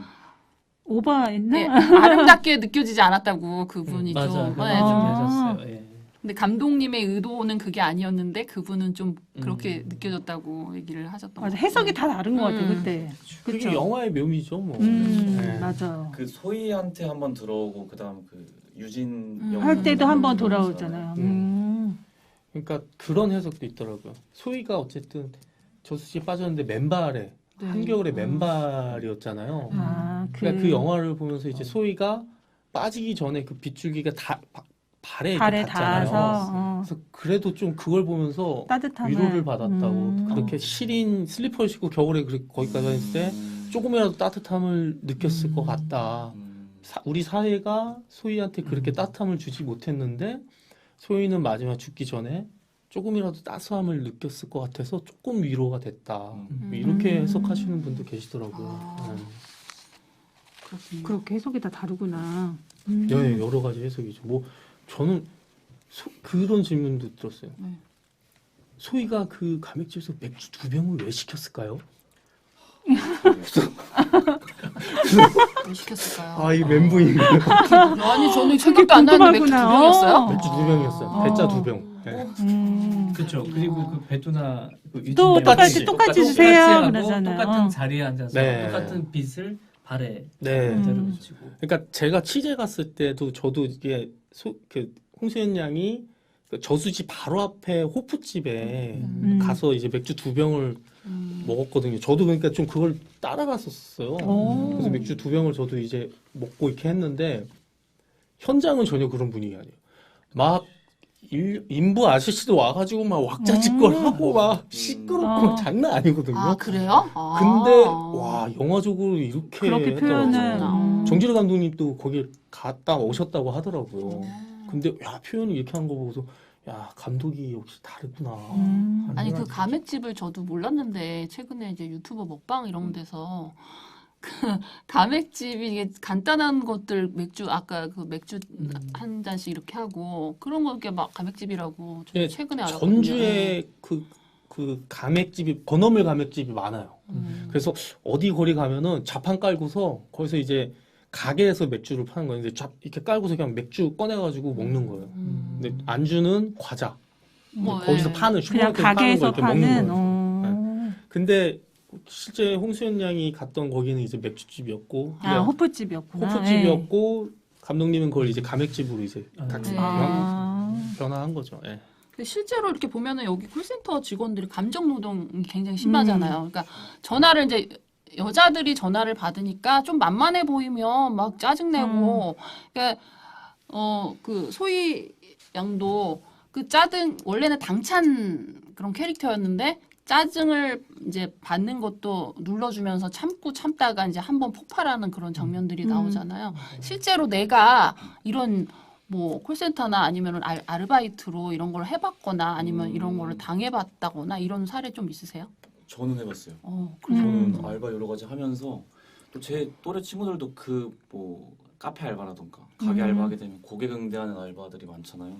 오버했나? 예, 아름답게 느껴지지 않았다고 그분이 맞아. 좀. 그런 예, 좀 좀. 계셨어요. 예. 근데 감독님의 의도는 그게 아니었는데 그분은 좀 그렇게 음. 느껴졌다고 얘기를 하셨던 맞아. 것 같아요. 해석이 다 다른 것 같아 음. 그때. 그게 그쵸? 영화의 묘미죠, 뭐. 네. 맞아. 그 소희한테 한번 들어오고 그다음 그 유진 할 때도 한 번 영웅 돌아오잖아요. 그러니까 그런 해석도 있더라고요. 소희가 어쨌든 저수지에 빠졌는데 맨발에 네. 한겨울에 맨발이었잖아요. 아, 그러니까 그 영화를 보면서 이제 소희가 빠지기 전에 그 빗줄기가 다 발에 이렇게 발에 닿잖아요. 닿아서 그래서 그래도 좀 그걸 보면서 따뜻함을 위로를 받았다고. 음. 그렇게 시린 슬리퍼를 신고 겨울에 거기까지 다녔을 때 조금이라도 따뜻함을 느꼈을 것 같다. 우리 사회가 소희한테 그렇게 따뜻함을 주지 못했는데 소희는 마지막 죽기 전에 조금이라도 따스함을 느꼈을 것 같아서 조금 위로가 됐다. 이렇게 해석하시는 분도 계시더라고요. 아. 그렇군요. 그렇게 해석이 다 다르구나. 네, 여러 가지 해석이죠. 뭐 저는 그런 질문도 들었어요. 네. 소희가 그 가맥집에서 맥주 2병을 왜 시켰을까요? 왜 시켰을까요? 아, 이 멘붕이 아니 저는 생각도 안 나는데 맥주 두 궁금하구나. 병이었어요? 맥주 2병이었어요. 대짜 2병. 네. 그렇죠. 그리고 그 배두나 그 유진 또 양이 똑같이 똑같이 주세요 하고 그러잖아요. 똑같은 자리에 앉아서 네. 똑같은 빛을 발에 네. 그대로 비치고. 그러니까 제가 취재 갔을 때도 저도 이게 그 홍수연 양이 그 저수지 바로 앞에 호프집에 가서 이제 맥주 2병을 먹었거든요. 저도 그러니까 좀 그걸 따라갔었어요. 오. 그래서 맥주 2병을 저도 이제 먹고 이렇게 했는데 현장은 전혀 그런 분위기 아니에요. 막 인부 아저씨도 와가지고 막 왁자지껄 하고 막 시끄럽고 장난 아니거든요. 아 그래요? 아. 근데 와 영화적으로 이렇게 그렇게 했더라고요. 표현을 정지르 감독님도 거기 갔다 오셨다고 하더라고요. 근데 야 표현을 이렇게 한 거 보고서 야 감독이 역시 다르구나. 하는 아니 그 생각이 가맥집을 저도 몰랐는데 최근에 이제 유튜브 먹방 이런 데서 그 가맥집이 이게 간단한 것들 맥주 아까 그 맥주 한 잔씩 이렇게 하고 그런 거 이렇게 막 가맥집이라고 저 예, 최근에 알았거든요. 전주에 그 가맥집이 건어물 가맥집이 많아요. 그래서 어디 거리 가면은 자판 깔고서 거기서 이제 가게에서 맥주를 파는 거예요. 근데 이렇게 깔고서 그냥 맥주 꺼내가지고 먹는 거예요. 근데 안주는 과자. 뭐, 거기서 예. 파는 그냥 슈퍼마켓 파는 거 가게에서 이렇게 먹는 파는. 거예요. 근데 실제 홍수연 양이 갔던 거기는 이제 맥주집이었고 아 호프집이었구나. 호프집이었고 감독님은 그걸 이제 가맥집으로 이제 변화한 거죠. 예. 근데 실제로 이렇게 보면은 여기 콜센터 직원들이 감정 노동이 굉장히 심하잖아요. 그러니까 전화를 이제 여자들이 전화를 받으니까 좀 만만해 보이면 막 짜증내고, 그러니까 그 소희 양도 그 짜증 원래는 당찬 그런 캐릭터였는데 짜증을 이제 받는 것도 눌러주면서 참고 참다가 이제 한번 폭발하는 그런 장면들이 나오잖아요. 실제로 내가 이런 뭐 콜센터나 아니면 아르바이트로 이런 걸 해봤거나 아니면 이런 거를 당해봤다거나 이런 사례 좀 있으세요? 저는 해봤어요. 그래요? 저는 알바 여러 가지 하면서 또 제 또래 친구들도 그 뭐 카페 알바라던가 가게 알바하게 되면 고객 응대하는 알바들이 많잖아요.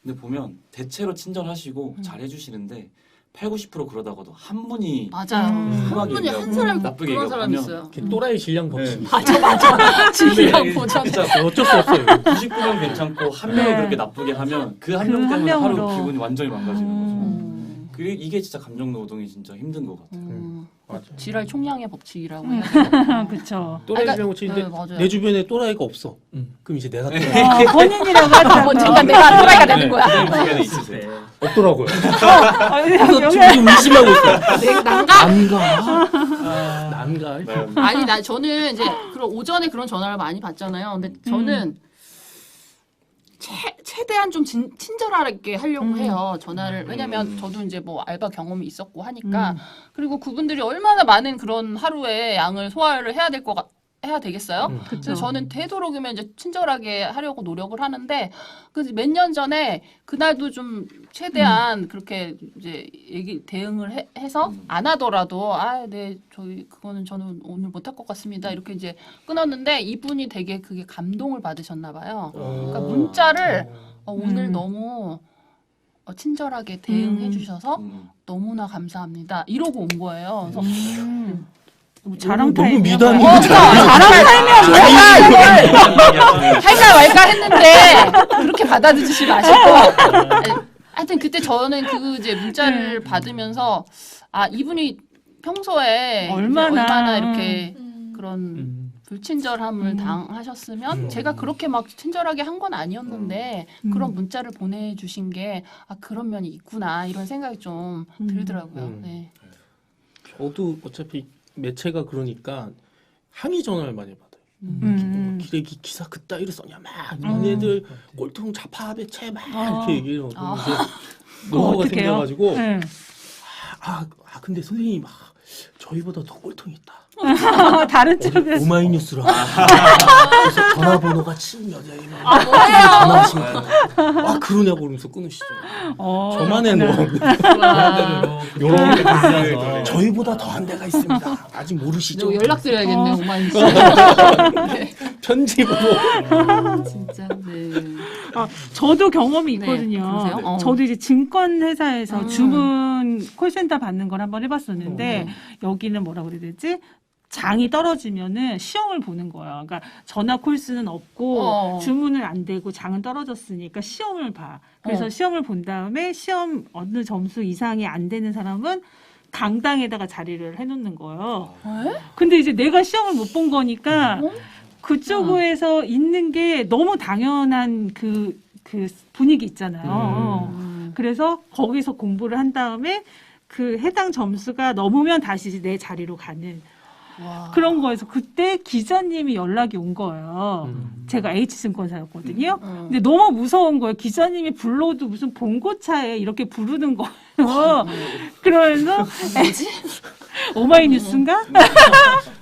근데 보면 대체로 친절하시고 잘 해주시는데 80, 90% 그러다가도 한 분이 맞아요. 한 심하게 분이 한 얘기하고 사람이 꼭 나쁘게 그런 사람이 얘기하면 있어요. 이렇게 또라이 질량 법칙. 네. 맞아. 질량 보전. 진짜 어쩔 수 없어요. 99명 괜찮고 한 명이 네. 그렇게 나쁘게 하면 그 한 그 명 한 때문에 하루 명으로. 기분이 완전히 망가지는 거죠. 그리고 이게 진짜 감정 노동이 진짜 힘든 것 같아요. 맞아. 지랄 총량의 법칙이라고 해야 되나? 그쵸. 또라이 그러니까- 주변 고치는데 네, 맞아요. 내 주변에 또라이가 없어. 음. 그럼 이제 내가 또라이 본인이라고 하더라고요. 언젠간 내가 또라이가 되는 거야. 주변에 있으세요. 없더라고요. 여기 그래서 지금 의심하고 있어요. 내가 난가? 난가? 아니 저는 이제 그런 오전에 그런 전화를 많이 받잖아요. 근데 저는 최대한 좀 친절하게 하려고 해요. 전화를. 왜냐면 저도 이제 뭐 알바 경험이 있었고 하니까. 그리고 그분들이 얼마나 많은 그런 하루에 양을 소화를 해야 되겠어요? 그래서 저는 되도록이면 이제 친절하게 하려고 노력을 하는데 몇 년 전에 그날도 좀 최대한 그렇게 이제 대응을 해서 안 하더라도 네 그거는 저는 오늘 못할 것 같습니다 이렇게 이제 끊었는데 이분이 되게 그게 감동을 받으셨나 봐요. 그러니까 문자를 오늘 너무 친절하게 대응해 주셔서 너무나 감사합니다 이러고 온 거예요. 그래서 자랑 너무 타임. 미담이 자랑 타임이야. 제가 이걸 할까 말까 했는데 그렇게 받아들이지 마시고. 하여튼 그때 저는 그 이제 문자를 받으면서 이분이 평소에 얼마나 이렇게 그런 불친절함을 당하셨으면 제가 그렇게 막 친절하게 한 건 아니었는데 그런 문자를 보내주신 게 그런 면이 있구나 이런 생각이 좀 들더라고요. 네. 저도 어차피 매체가 그러니까 항의 전화를 많이 받아요. 기레기 기사 그따위를 써냐 막 너네들 꼴통 좌파배 채막 이렇게 얘기를 하고 이제 노하우가 어떡해요? 생겨가지고 네. 근데 선생님 저희보다 더 꼴통이 있다. 다른 쪽에 오마이뉴스로 그래서 전화번호가 7몇이에요. 전화하시면 그러냐고 그러면서 끊으시죠. 저만의 뭐 이런 게 있어서 저희보다 더한 데가 있습니다. 아직 모르시죠? 연락드려야겠네 오마이뉴스. 편집으로. 진짜 네. 저도 경험이 네, 있거든요. 그러세요? 저도 이제 증권 회사에서 주문 콜센터 받는 걸 한번 해봤었는데 여기는 뭐라 그래야 되지? 장이 떨어지면은 시험을 보는 거예요. 그러니까 전화 콜수는 없고 주문을 안 되고 장은 떨어졌으니까 시험을 봐. 그래서 시험을 본 다음에 시험 어느 점수 이상이 안 되는 사람은 강당에다가 자리를 해놓는 거예요. 근데 이제 내가 시험을 못 본 거니까 그쪽에서 있는 게 너무 당연한 그 분위기 있잖아요. 그래서 거기서 공부를 한 다음에 그 해당 점수가 넘으면 다시 내 자리로 가는 그런 거에서 그때 기자님이 연락이 온 거예요. 제가 H증권사였거든요. 근데 너무 무서운 거예요. 기자님이 불러도 무슨 봉고차에 이렇게 부르는 거예요. 그러면서 오마이뉴스인가?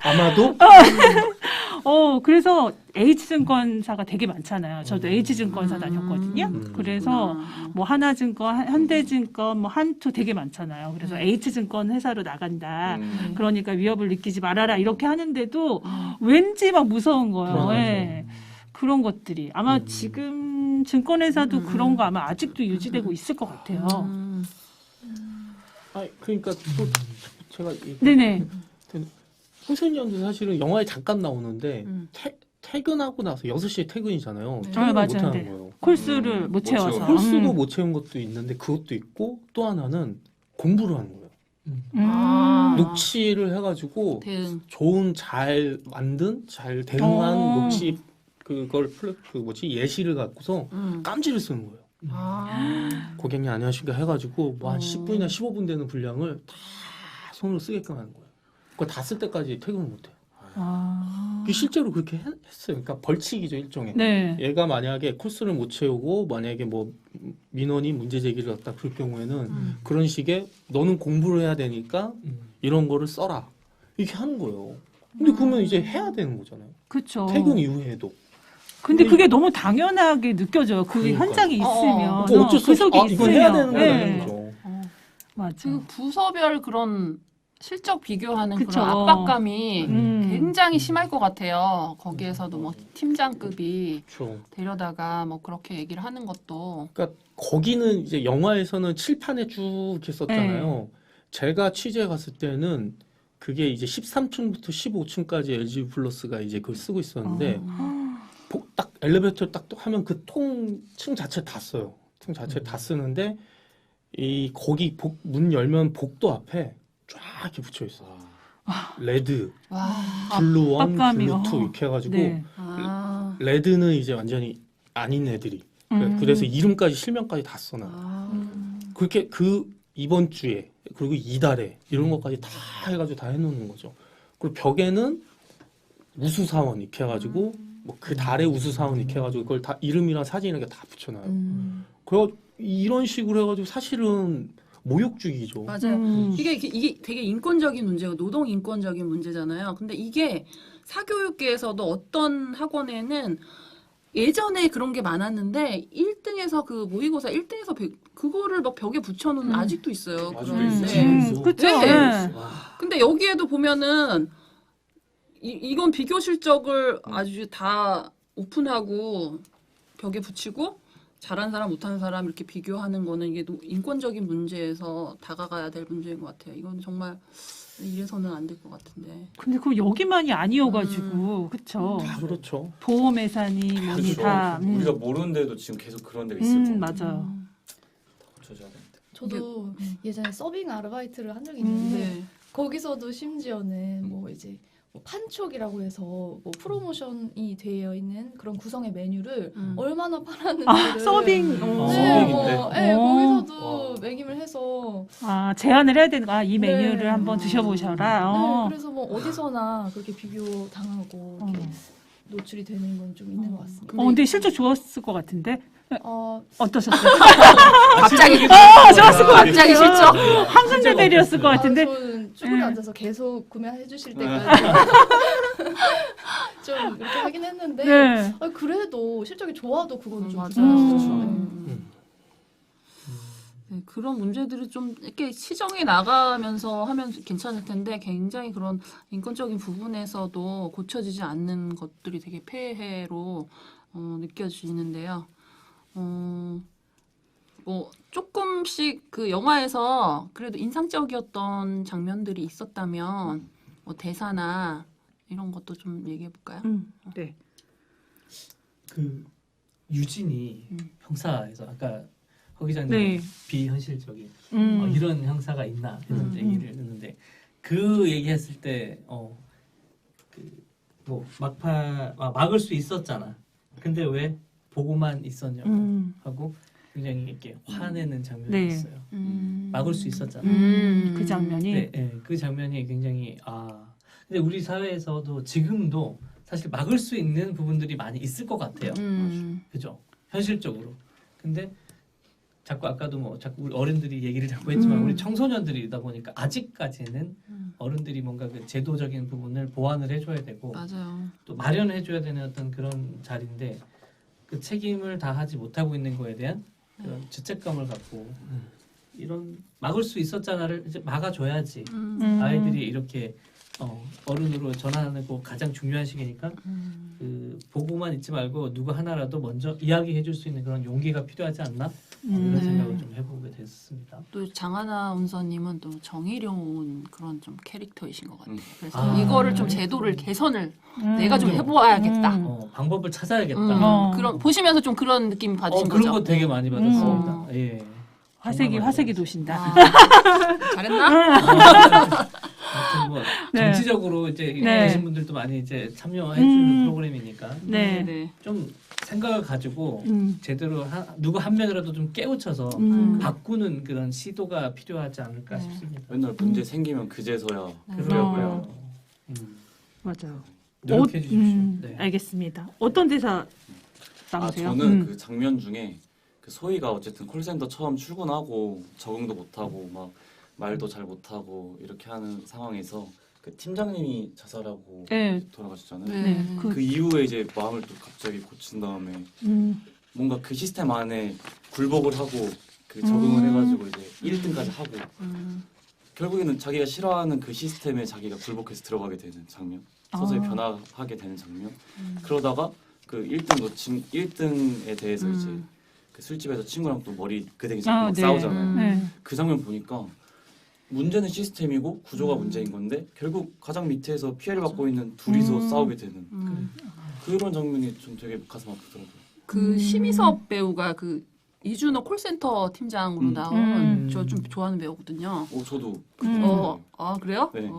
아마도 그래서 H증권사가 되게 많잖아요. 저도 H증권사 다녔거든요. 그래서 뭐 하나증권, 현대증권, 뭐 한투 되게 많잖아요. 그래서 H증권 회사로 나간다. 그러니까 위협을 느끼지 말아라. 이렇게 하는데도 왠지 막 무서운 거예요. 예. 그런 것들이. 아마 지금 증권회사도 그런 거 아마 아직도 유지되고 있을 것 같아요. 그러니까 또 제가 네네. 홍선이 사실은 영화에 잠깐 나오는데 퇴근하고 나서 6시에 퇴근이잖아요. 네. 퇴근을 맞아요. 못하는 네. 거예요. 콜수를 못 채워서. 홀수도 못 채운 것도 있는데 그것도 있고 또 하나는 공부를 하는 거예요. 녹취를 해가지고 대응. 좋은 잘 만든 잘 대응한 어. 녹취 그걸 예시를 갖고서 깜지를 쓰는 거예요. 고객님 안녕하십니까 해가지고 뭐 한 10분이나 15분 되는 분량을 다 손으로 쓰게끔 하는 거예요. 그거 다 쓸 때까지 퇴근을 못해요. 실제로 그렇게 했어요. 그러니까 벌칙이죠 일종의. 네. 얘가 만약에 코스를 못 채우고 만약에 뭐 민원이 문제 제기를 했다 그럴 경우에는 그런 식의 너는 공부를 해야 되니까 이런 거를 써라 이렇게 하는 거예요. 근데 그러면 이제 해야 되는 거잖아요. 그렇죠. 퇴근 이후에도. 근데 그게 너무 당연하게 느껴져요. 그 그러니까요. 현장에 있으면. 뭐 어쩔 수 없이 속에 이건 해야 되는 네. 거죠. 맞아. 그 부서별 그런 실적 비교하는 그쵸. 그런 압박감이 음. 굉장히 심할 것 같아요. 거기에서도 뭐 팀장급이 그렇죠. 데려다가 뭐 그렇게 얘기를 하는 것도 그러니까 거기는 이제 영화에서는 칠판에 쭉 이렇게 썼잖아요. 제가 취재 갔을 때는 그게 이제 13층부터 15층까지 LG 플러스가 이제 그걸 쓰고 있었는데 딱 엘리베이터 딱 하면 그 층 자체 다 써요. 층 자체 다 쓰는데 이 거기 문 열면 복도 앞에 쫙 이렇게 붙여 있어. 레드, 와. 블루 1, 빡감이요. 블루 2 이렇게 해가지고 네. 아. 레드는 이제 완전히 아닌 애들이. 그래서 이름까지 실명까지 다 써놔. 그렇게 이번 주에 그리고 이달에 이런 것까지 다 해가지고 다 해놓는 거죠. 그리고 벽에는 우수사원 이렇게 해가지고 뭐 그 달의 우수사원 이렇게 해가지고 그걸 다 이름이랑 사진 이렇게 다 붙여놔요. 그래 이런 식으로 해가지고 사실은 모욕주의죠. 맞아요. 이게 되게 인권적인 문제고 노동 인권적인 문제잖아요. 근데 이게 사교육계에서도 어떤 학원에는 예전에 그런 게 많았는데 1등에서 그 모의고사 1등에서 그거를 막 벽에 붙여놓는 아직도 있어요. 아직도 그런- 있어요. 네. 그렇죠. 네. 근데 여기에도 보면은 이건 비교 실적을 아주 다 오픈하고 벽에 붙이고 잘한 사람 못하는 사람 이렇게 비교하는 거는 이게 인권적인 문제에서 다가가야 될 문제인 것 같아요. 이건 정말 이래서는 안 될 것 같은데. 근데 그 여기만이 아니어가지고 그렇죠. 다 그렇죠. 보험회사니 뭐니 그렇죠. 다. 우리가 모르는데도 지금 계속 그런 데가 있을 거고 맞아요. 고쳐줘야 되는데. 저도 예전에 서빙 아르바이트를 한 적이 있는데 네. 거기서도 심지어는 뭐 이제 뭐 판촉이라고 해서 뭐 프로모션이 되어 있는 그런 구성의 메뉴를 얼마나 팔았는지를 서빙. 네, 서빙인데? 네, 어. 거기서도 매김을 해서 제안을 해야 되는 거야. 이 네. 메뉴를 한번 드셔보셔라. 네, 그래서 뭐 어디서나 그렇게 비교 당하고 이렇게 어. 노출이 되는 건 좀 있는 것 같습니다. 근데 실제 좋았을 것 같은데 어떠셨어요? 갑자기 좋았을 것 같아요. 갑자기 실적. 황금 레벨이었을 것 같은데. 저는 쭈그려 네. 앉아서 계속 구매해 주실 때까지 좀 이렇게 하긴 했는데 네. 그래도 실적이 좋아도 그건 좀 맞아요. 부담스러워요. 네, 그런 문제들이 좀 이렇게 시정해 나가면서 하면 괜찮을 텐데 굉장히 그런 인권적인 부분에서도 고쳐지지 않는 것들이 되게 폐해로 느껴지는데요. 뭐 조금씩 그 영화에서 그래도 인상적이었던 장면들이 있었다면 뭐 대사나 이런 것도 좀 얘기해 볼까요? 네. 그 유진이 형사에서 아까 허 기자님 네. 비현실적인 음. 이런 형사가 있나 이런 얘기를 했는데 그 얘기했을 때 뭐 막을 수 있었잖아. 근데 왜 보고만 있었냐고 하고 굉장히 이렇게 화내는 장면이 네. 있어요. 막을 수 있었잖아. 그 장면이. 네, 네, 그 장면이 굉장히 근데 우리 사회에서도 지금도 사실 막을 수 있는 부분들이 많이 있을 것 같아요. 그죠? 현실적으로. 근데 자꾸 아까도 자꾸 우리 어른들이 얘기를 자꾸 했지만 우리 청소년들이다 보니까 아직까지는 어른들이 뭔가 그 제도적인 부분을 보완을 해줘야 되고 맞아요. 또 마련해줘야 되는 어떤 그런 자리인데 그 책임을 다하지 못하고 있는 거에 대한 그런 죄책감을 갖고 이런 막을 수 있었잖아를 이제 막아줘야지 아이들이 이렇게 어른으로 전환하고 가장 중요한 시기니까 그 보고만 있지 말고 누구 하나라도 먼저 이야기해줄 수 있는 그런 용기가 필요하지 않나 이런 네. 생각을 좀 해보게 됐습니다. 또 장하나 운서님은 또 정의로운 그런 좀 캐릭터이신 것 같아요. 그래서 이거를 좀 제도를 개선을 내가 좀 해보아야겠다. 방법을 찾아야겠다. 그런 보시면서 좀 그런 느낌 받으신 그런 거죠? 거 되게 많이 받았습니다. 예. 화색이 도신다. 잘했나? 아무튼 뭐 네. 정치적으로 이제 네. 계신 분들도 많이 이제 참여해주는 프로그램이니까 네. 네. 좀 생각을 가지고 제대로 누구 한 명이라도 좀 깨우쳐서 바꾸는 그런 시도가 필요하지 않을까 싶습니다. 맨날 문제 생기면 그제서야 그러고요. 맞아요. 노력해 주십시오. 네. 알겠습니다. 어떤 대사 남으세요? 저는 그 장면 중에 그 소희가 어쨌든 콜센터 처음 출근하고 적응도 못하고 막 말도 잘 못하고 이렇게 하는 상황에서 그 팀장님이 자살하고 네. 돌아가셨잖아요. 네. 그 이후에 이제 마음을 또 갑자기 고친 다음에 뭔가 그 시스템 안에 굴복을 하고 그 적응을 해가지고 이제 1등까지 하고 결국에는 자기가 싫어하는 그 시스템에 자기가 굴복해서 들어가게 되는 장면, 서서히 변화하게 되는 장면. 그러다가 그 1등에 대해서 이제 그 술집에서 친구랑 또 머리 그대기 잡고 막 네. 싸우잖아요. 네. 그 장면 보니까 문제는 시스템이고 구조가 문제인 건데 결국 가장 밑에서 피해를 받고 있는 둘이서 싸우게 되는 그런 장면이 좀 되게 가슴 아프더라고요. 그 심희섭 배우가 그 이준호 콜센터 팀장으로 나온 음. 저 좀 좋아하는 배우거든요. 저도 아 그래요? 네.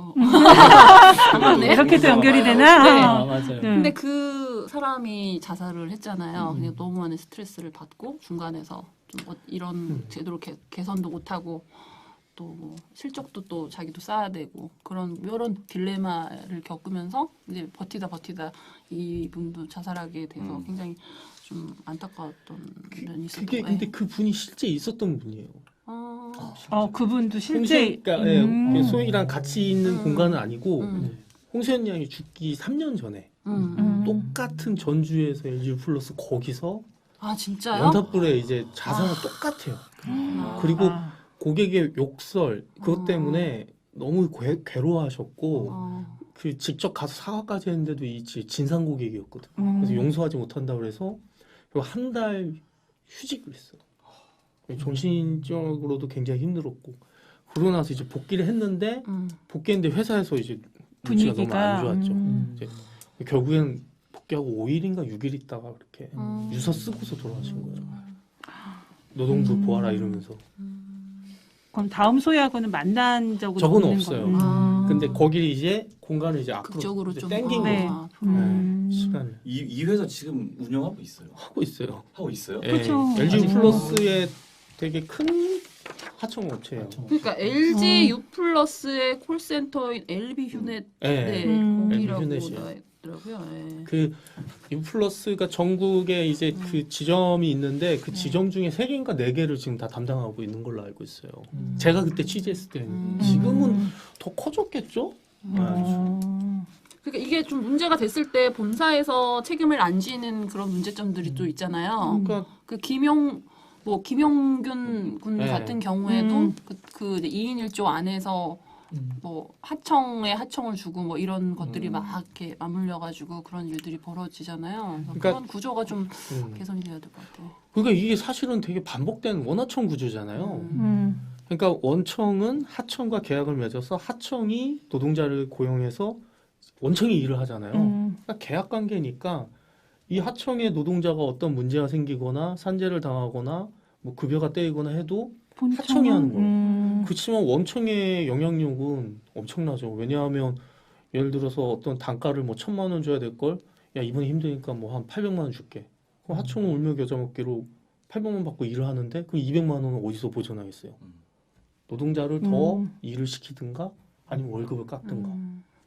네. 이렇게도 연결이 네. 되나? 아, 맞아요. 네. 근데 그 사람이 자살을 했잖아요. 음. 그냥 너무 많은 스트레스를 받고 중간에서 좀 이런 제대로 개선도 못하고 또 뭐 실적도 또 자기도 쌓아야 되고 그런 이런 딜레마를 겪으면서 이제 버티다 이분도 자살하게 돼서 음. 굉장히 좀 안타까웠던 면이 있었던 그게 거예요. 근데 그 분이 실제 있었던 분이에요. 그분도 실제 그러니까 예, 소영이랑 같이 있는 공간은 아니고 홍수연 양이 죽기 3년 전에 똑같은 전주에서 LG 플러스 거기서 아 진짜요? 연탑불에 이제 자살을 똑같아요. 그리고 고객의 욕설 그것 때문에 너무 괴로워하셨고 그 직접 가서 사과까지 했는데도 이 진상 고객이었거든. 그래서 용서하지 못한다 그래서 한 달 휴직을 했어요. 정신적으로도 굉장히 힘들었고 그러고 나서 이제 복귀를 했는데 복귀했는데 회사에서 이제 눈치가 너무 안 좋았죠. 이제 결국엔 복귀하고 5일인가 6일 있다가 이렇게 유서 쓰고서 돌아가신 거죠. 노동부 보아라 이러면서. 그럼 다음 소유하고는 만난 적은 저건 없는 없어요. 거예요? 근데 거기를 이제 공간을 이제 앞으로 극적으로 이제 좀 땡긴 네. 거죠. 시간을 이 회사 지금 운영하고 있어요. 하고 있어요. 하고 있어요? 예, 그렇죠. LG 아직 플러스의 되게 큰 하청 업체예요. 그러니까 LG U 플러스의 콜센터인 LB 휴넷 예. 네, 거기라고 LB 휴넷이에요. 나와 있더라고요. 예. 그 유플러스가 전국에 이제 그 지점이 있는데 그 지점 중에 3개인가 4개를 지금 다 담당하고 있는 걸로 알고 있어요. 제가 그때 취재했을 때는 지금은 더 커졌겠죠? 그러니까 이게 좀 문제가 됐을 때 본사에서 책임을 안 지는 그런 문제점들이 또 있잖아요. 그러니까 김용균 군 네. 같은 경우에도 그 이제 2인 1조 안에서 뭐 하청에 하청을 주고 뭐 이런 것들이 막 이렇게 맞물려 가지고 그런 일들이 벌어지잖아요. 그래서 그러니까 그런 구조가 좀 개선이 돼야 될 것 같아요. 그러니까 이게 사실은 되게 반복된 원하청 구조잖아요. 그러니까 원청은 하청과 계약을 맺어서 하청이 노동자를 고용해서 원청이 일을 하잖아요. 그러니까 계약 관계니까 이 하청의 노동자가 어떤 문제가 생기거나 산재를 당하거나 뭐 급여가 떼이거나 해도 하청이 하는 거예요. 그렇지만 원청의 영향력은 엄청나죠. 왜냐하면 예를 들어서 어떤 단가를 뭐 1,000만 원 줘야 될 걸, 야 이번에 힘드니까 뭐 한 800만 원 줄게. 그럼 하청은 울며 겨자 먹기로 800만 받고 일을 하는데 그 200만 원은 어디서 보전하겠어요? 노동자를 더 일을 시키든가 아니면 월급을 깎든가.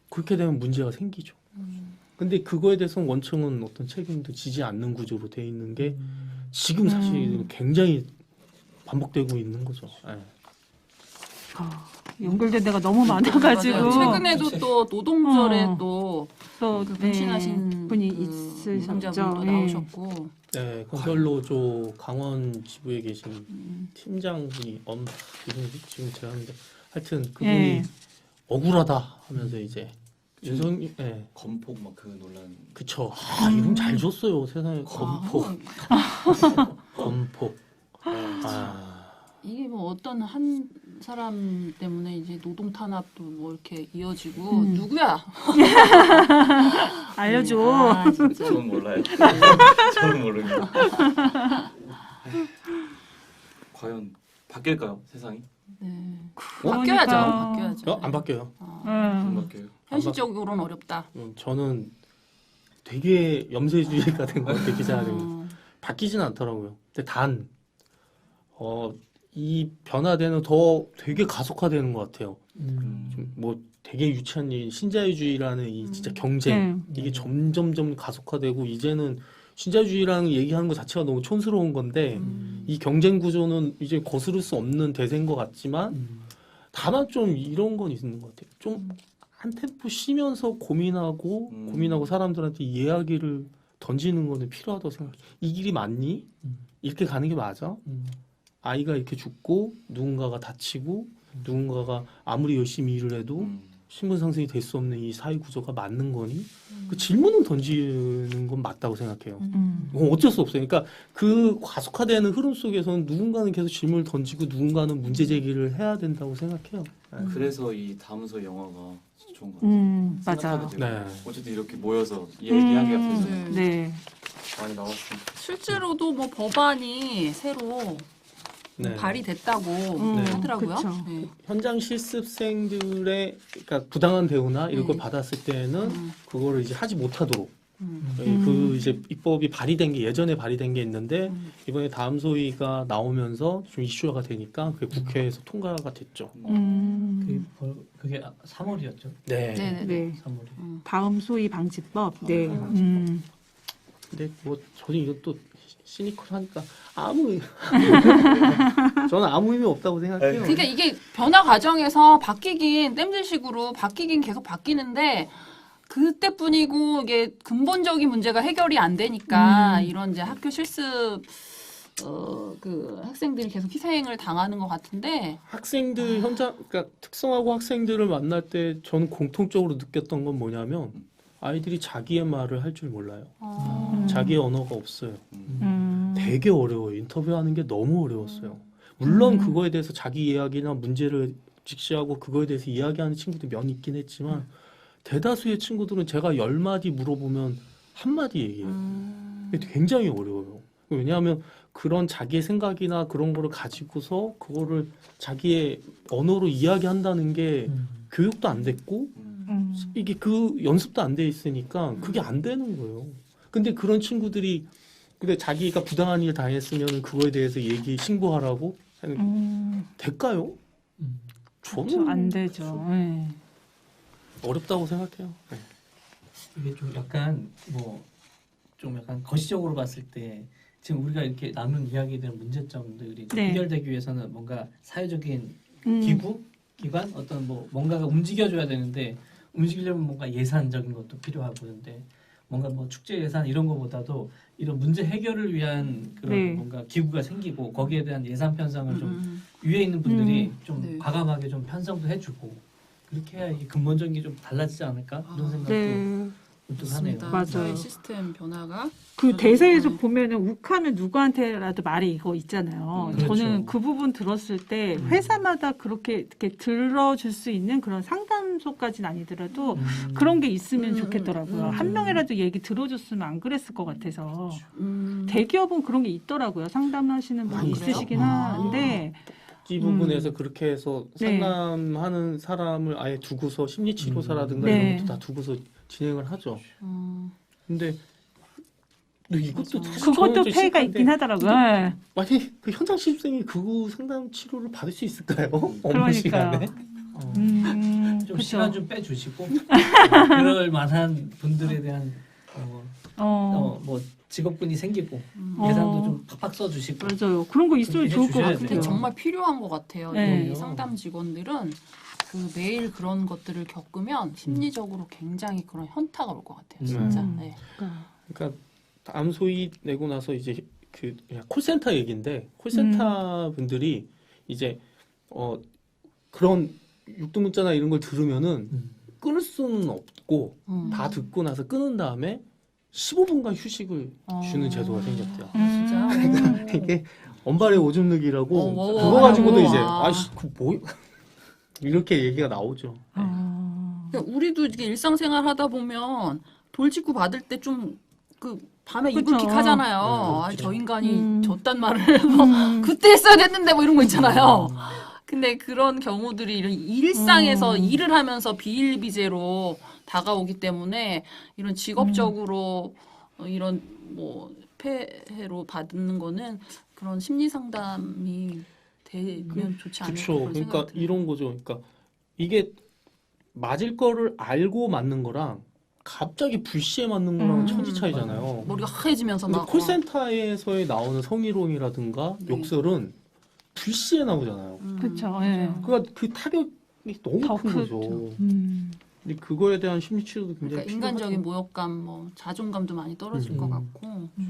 그렇게 되면 문제가 생기죠. 근데 그거에 대해서는 원청은 어떤 책임도 지지 않는 구조로 돼 있는 게 지금 사실 굉장히 반복되고 있는 거죠. 예. 연결된 데가 너무 많아가지고 맞아요. 최근에도 또 노동절에 또 또 그 분신하신 분이 그 있으셨죠. 노동자분도 예. 나오셨고 네, 건설노조 강원 지부에 계신 팀장분이 이름이 지금 제가 하는데 하여튼 그분이 예. 억울하다 하면서 이제 윤석열, 예, 건폭 막 그 논란. 그쵸. 이름 잘 줬어요 세상에. 건폭, 건폭. 이게 뭐 어떤 한 사람 때문에 이제 노동 탄압도 뭐 이렇게 이어지고 누구야? 알려줘. 아, 진짜. 저는 몰라요. 저는 모릅니다. 과연 바뀔까요 세상이? 네. 그러니까. 바뀌어야죠. 안 바뀌어요. 안 바뀌어요. 현실적으로는 어렵다. 저는 되게 염세주의가 된 것 같아요 기자가 되면. 바뀌지는 않더라고요. 근데 단 이 변화되는 더 되게 가속화되는 것 같아요. 좀 뭐 되게 유치한 일, 신자유주의라는 이 진짜 경쟁 이게 점점점 가속화되고 이제는 신자유주의라는 얘기하는 것 자체가 너무 촌스러운 건데 이 경쟁 구조는 이제 거스를 수 없는 대세인 것 같지만 다만 좀 이런 건 있는 것 같아요. 좀 한 템포 쉬면서 고민하고 사람들한테 이야기를 던지는 거는 필요하다고 생각해요. 이 길이 맞니? 이렇게 가는 게 맞아? 아이가 이렇게 죽고 누군가가 다치고 누군가가 아무리 열심히 일을 해도 신분 상승이 될 수 없는 이 사회 구조가 맞는 거니? 그 질문을 던지는 건 맞다고 생각해요. 뭐 어쩔 수 없어요. 그러니까 그 과속화되는 흐름 속에서는 누군가는 계속 질문을 던지고 누군가는 문제 제기를 해야 된다고 생각해요. 네. 그래서 이 다음소 영화가 진짜 좋은 것 같아요. 맞아요. 생각하게 되고 네. 어쨌든 이렇게 모여서 이야기하기가 돼서 네. 많이 나왔습니다. 실제로도 뭐 법안이 새로 네. 발의됐다고 네. 하더라고요. 그쵸. 네. 현장 실습생들의 그러니까 부당한 대우나 이런 걸 받았을 때는 그거를 이제 하지 못하도록 그 이제 입법이 발의된 게 예전에 발의된 게 있는데 이번에 다음 소위가 나오면서 좀 이슈화가 되니까 그게 국회에서 통과가 됐죠. 그게 3월이었죠. 네. 네네네. 네. 3월이. 다음 소위 방지법. 네. 근데 뭐 저는 이건 또 시니컬하니까 저는 아무 의미 없다고 생각해요. 그러니까 이게 변화 과정에서 바뀌긴 땜질식으로 바뀌긴 계속 바뀌는데 그때뿐이고 이게 근본적인 문제가 해결이 안 되니까 이런 이제 학교 실습 그 학생들이 계속 희생을 당하는 것 같은데 학생들 현장 그러니까 특성화고 학생들을 만날 때 저는 공통적으로 느꼈던 건 뭐냐면 아이들이 자기의 말을 할 줄 몰라요. 자기의 언어가 없어요. 되게 어려워요. 인터뷰하는 게 너무 어려웠어요. 물론 그거에 대해서 자기 이야기나 문제를 직시하고 그거에 대해서 이야기하는 친구도 몇 있긴 했지만 대다수의 친구들은 제가 10마디 물어보면 한마디 얘기해요. 이게 굉장히 어려워요. 왜냐하면 그런 자기의 생각이나 그런 거를 가지고서 그거를 자기의 언어로 이야기한다는 게 교육도 안 됐고 이게 그 연습도 안 돼 있으니까 그게 안 되는 거예요. 근데 그런 친구들이 근데 자기가 부당한 일 당했으면 그거에 대해서 신고하라고 하는 될까요? 저는 안 되죠. 네. 어렵다고 생각해요. 네. 이게 좀 약간 뭐 좀 약간 거시적으로 봤을 때 지금 우리가 이렇게 나눈 이야기들은 문제점들이 좀 네. 해결되기 위해서는 뭔가 사회적인 기구, 기관 어떤 뭐 뭔가가 움직여줘야 되는데 움직이려면 뭔가 예산적인 것도 필요하고 그런데 뭔가 뭐 축제 예산 이런 거보다도 이런 문제 해결을 위한 그런 네. 뭔가 기구가 생기고 거기에 대한 예산 편성을 좀 위에 있는 분들이 좀 네. 과감하게 좀 편성도 해주고 그렇게 해야 이게 근본적인 게 좀 달라지지 않을까 이런 생각도 네. 문득 하네요. 맞아요. 사회 시스템 변화가 그 대세에서 보면은 욱하면 누구한테라도 말이 이거 있잖아요. 그렇죠. 저는 그 부분 들었을 때 회사마다 그렇게 이렇게 들어줄 수 있는 그런 상담소까지는 아니더라도 그런 게 있으면 좋겠더라고요. 한 명이라도 얘기 들어줬으면 안 그랬을 것 같아서. 대기업은 그런 게 있더라고요. 상담하시는 분이 그래요? 있으시긴 하는데 이 부분에서 그렇게 해서 네. 상담하는 사람을 아예 두고서 심리치료사라든가 네. 이런 것도 다 두고서 진행을 하죠. 근데 이것도 사실 그것도 저는 좀 폐해가 심각한데 있긴 하더라고요. 네. 만약 그 현장 실습생이 그 상담 치료를 받을 수 있을까요? 업무 시간에? 좀 그쵸. 시간 좀 빼주시고 그럴 만한 분들에 대한 뭐 직업군이 생기고 예산도 좀 팍팍 써주시고 맞아요. 그런 거 있으면 그렇게 좋을 것 해주셔야 같아요. 근데 정말 필요한 것 같아요. 네. 이 상담 직원들은 그 매일 그런 것들을 겪으면 심리적으로 굉장히 그런 현타가 올 것 같아요. 진짜. 네. 그러니까 다음 소위 내고 나서 이제 그 그냥 콜센터 얘기인데 콜센터 분들이 이제 그런 육두문자나 이런 걸 들으면은 끊을 수는 없고 다 듣고 나서 끊은 다음에 15분간 휴식을 주는 제도가 생겼대요. 진짜. 이게 언발의 오줌 누기라고 와, 그거 가지고도 와. 이제 아이씨 그 뭐 이렇게 얘기가 나오죠. 그러니까 우리도 이게 일상생활 하다 보면 돌직구 받을 때 좀 그 밤에 그쵸. 이불킥 하잖아요. 아, 그렇죠. 저 인간이 저딴 말을 뭐 그때 했어야 됐는데 뭐 이런 거 있잖아요. 근데 그런 경우들이 이런 일상에서 일을 하면서 비일비재로 다가오기 때문에 이런 직업적으로 이런 뭐 폐해로 받는 거는 그런 심리 상담이 되면 좋지 않을까 그렇죠. 그런 그러니까 생각이 들어요. 이런 거죠. 그러니까 이게 맞을 거를 알고 맞는 거랑 갑자기 불시에 맞는 거랑 천지 차이잖아요. 머리가 하얘지면서 근데 막 콜센터에서의 나오는 성희롱이라든가 네. 욕설은 불시에 나오잖아요. 그렇죠. 예. 그러니까 그 타격이 너무 더 큰 크죠. 거죠. 근데 그거에 대한 심리 치료도 굉장히 그러니까 인간적인 모욕감, 뭐 자존감도 많이 떨어질 것 같고. 네.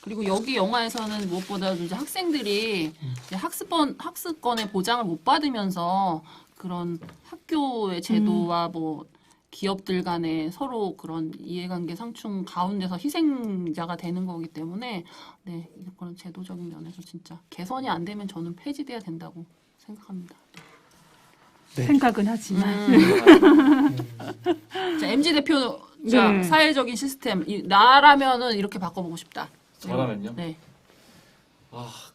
그리고 여기 영화에서는 무엇보다도 이제 학생들이 이제 학습권의 보장을 못 받으면서 그런 학교의 제도와 뭐 기업들 간에 서로 그런 이해관계 상충 가운데서 희생자가 되는 거기 때문에 네, 그런 제도적인 면에서 진짜 개선이 안 되면 저는 폐지돼야 된다고 생각합니다. 네. 생각은 하지만 자, MZ 대표 네. 사회적인 시스템 나라면은 이렇게 바꿔보고 싶다. 저라면요? 네.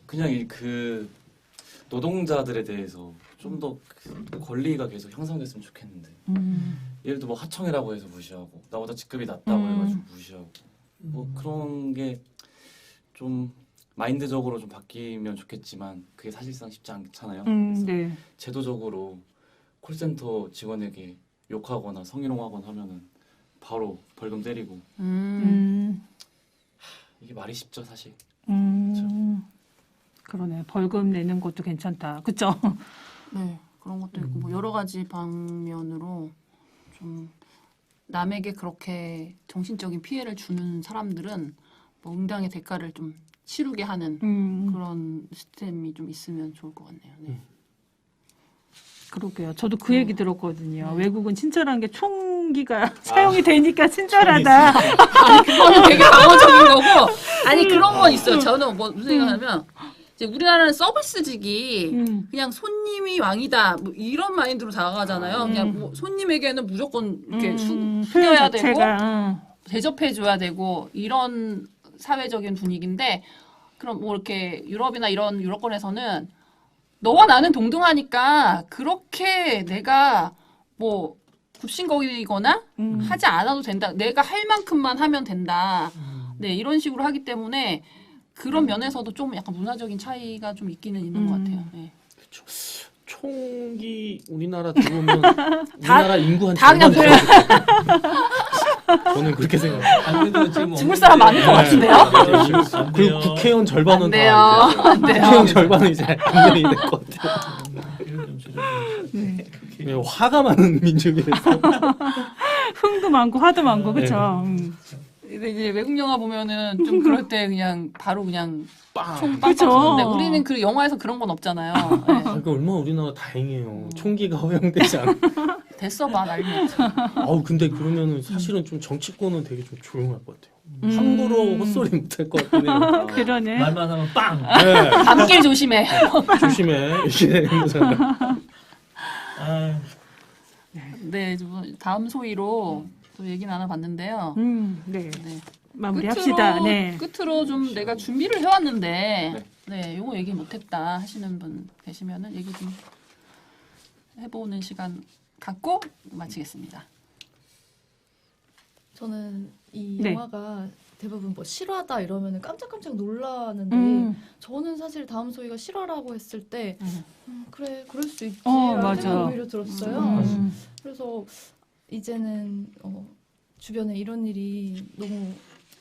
그냥 그 노동자들에 대해서 좀 더 그 권리가 계속 향상됐으면 좋겠는데 예를 들어 뭐 하청이라고 해서 무시하고 나보다 직급이 낮다고 해가지고 무시하고 뭐 그런 게 좀 마인드적으로 좀 바뀌면 좋겠지만 그게 사실상 쉽지 않잖아요. 그래서 네. 제도적으로 콜센터 직원에게 욕하거나 성희롱하거나 하면은 바로 벌금 때리고 이게 말이 쉽죠 사실. 그러네. 벌금 내는 것도 괜찮다. 그쵸? 네, 그런 것도 있고 뭐 여러 가지 방면으로 좀 남에게 그렇게 정신적인 피해를 주는 사람들은 뭐 응당의 대가를 좀 치르게 하는 그런 시스템이 좀 있으면 좋을 것 같네요. 네. 그러게요. 저도 그 얘기 들었거든요. 외국은 친절한 게 총기가 사용이 되니까 친절하다. 아니 그거는 되게 방어적인 거고 아니 그런 건 있어요. 저는 뭐 무슨 생각하면 이제 우리나라는 서비스직이 그냥 손님이 왕이다 뭐 이런 마인드로 다가가잖아요. 그냥 뭐 손님에게는 무조건 이렇게 숙여야 되고 대접해줘야 되고 이런 사회적인 분위기인데 그럼 뭐 이렇게 유럽이나 이런 유럽권에서는 너와 나는 동등하니까 그렇게 내가 뭐 굽신거리거나 하지 않아도 된다. 내가 할 만큼만 하면 된다. 네, 이런 식으로 하기 때문에 그런 면에서도 좀 약간 문화적인 차이가 좀 있기는 있는 것 같아요. 네. 그렇죠. 총기 우리나라 들어오면 우리나라 인구 한 다 그냥 절반 저는 그렇게 생각해요. 안 그래도 지금 죽을 사람 많을 것 같은데요? 안 그리고 돼요. 국회의원 절반은 안 돼요. 다 이제 안 돼요. 국회의원 절반은 이제 안전이 될 것 같아요. 이런 좀 줄여주세요. 네, 화가 많은 민족이라서. 흥도 많고 화도 많고 그쵸? 근데 이제 외국 영화 보면은 좀 그럴 때 그냥 바로 그냥 총 빵빵 그쵸. 쏘는데 우리는 그 영화에서 그런 건 없잖아요. 네. 그러니까 얼마나 우리나라 다행이에요. 총기가 허용되지 않고. 됐어 봐 난리 났죠. 아우 근데 그러면은 사실은 좀 정치권은 되게 좀 조용할 것 같아요. 함부로 헛소리 못할 것 같긴 해요. 그러네. 말만 하면 빵. 네, 밤길 조심해. 조심해 이렇게 되는 거잖아요. 아, 네, 다음 소위로 또 얘기 나눠봤는데요. 네. 네. 마무리합시다. 네. 끝으로 좀 내가 준비를 해왔는데, 네. 네, 요거 얘기 못했다 하시는 분 계시면은 얘기 좀 해보는 시간 갖고 마치겠습니다. 저는 이 네. 영화가 대부분 뭐 실화다 이러면은 깜짝깜짝 놀라는데 저는 사실 다음 소희가 실화라고 했을 때 그래 그럴 수 있지 라는 맞아. 생각이 오히려 들었어요. 그래서 이제는 주변에 이런 일이 너무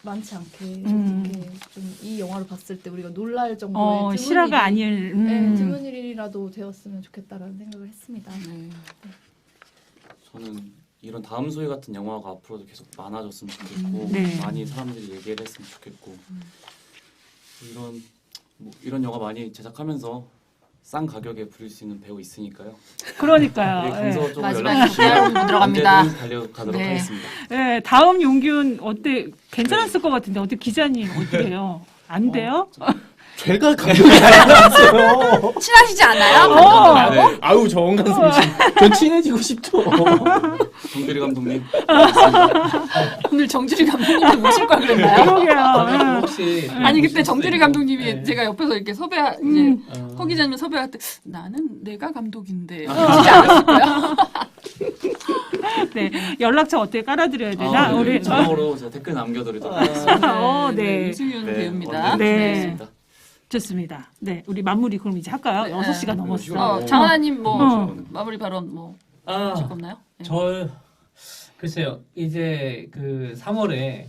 많지 않게 좀 이렇게 좀 이 영화를 봤을 때 우리가 놀랄 정도의 드문 실화가 일이, 아닐. 네, 드문 일이라도 되었으면 좋겠다라는 생각을 했습니다. 네. 저는 이런 다음 소위 같은 영화가 앞으로도 계속 많아졌으면 좋겠고 네. 많이 사람들이 얘기를 했으면 좋겠고 이런 영화 많이 제작하면서 싼 가격에 부릴 수 있는 배우 있으니까요. 그러니까요. 네, 강서 쪽으로 마지막에 연락 주시면 소개하러 들어갑니다. 언제든 달려가도록 네. 하겠습니다. 네, 다음 용균 어때? 괜찮았을 것 같은데 어때 기자님 어때요? 안 돼요? 제가 감독이 아니었어요. 친하시지 않아요? 네. 아우 저 언간섭씨. 전 친해지고 싶죠. 정규리 감독님 오늘 정주리 감독님도 모실 걸 그랬나요? 그러게요. 혹시 아니 그때 정주리 감독님이 네. 제가 옆에서 이렇게 이제 허 기자님 섭외할 때 나는 내가 감독인데 그러지 않았을까요? 네, 연락처 어떻게 깔아드려야 되나? 네, 우리 전화로 제가 댓글 남겨드리도록 하겠습니다. 네. 유승윤 네, 배우입니다. 언제든 네. 기다리겠습니다. 좋습니다. 네, 우리 마무리 그럼 이제 할까요? 네. 6시가 네. 넘었어. 장하나님 뭐 어. 마무리 발언 뭐 하실 거 없나요? 네. 저 글쎄요. 이제 그 3월에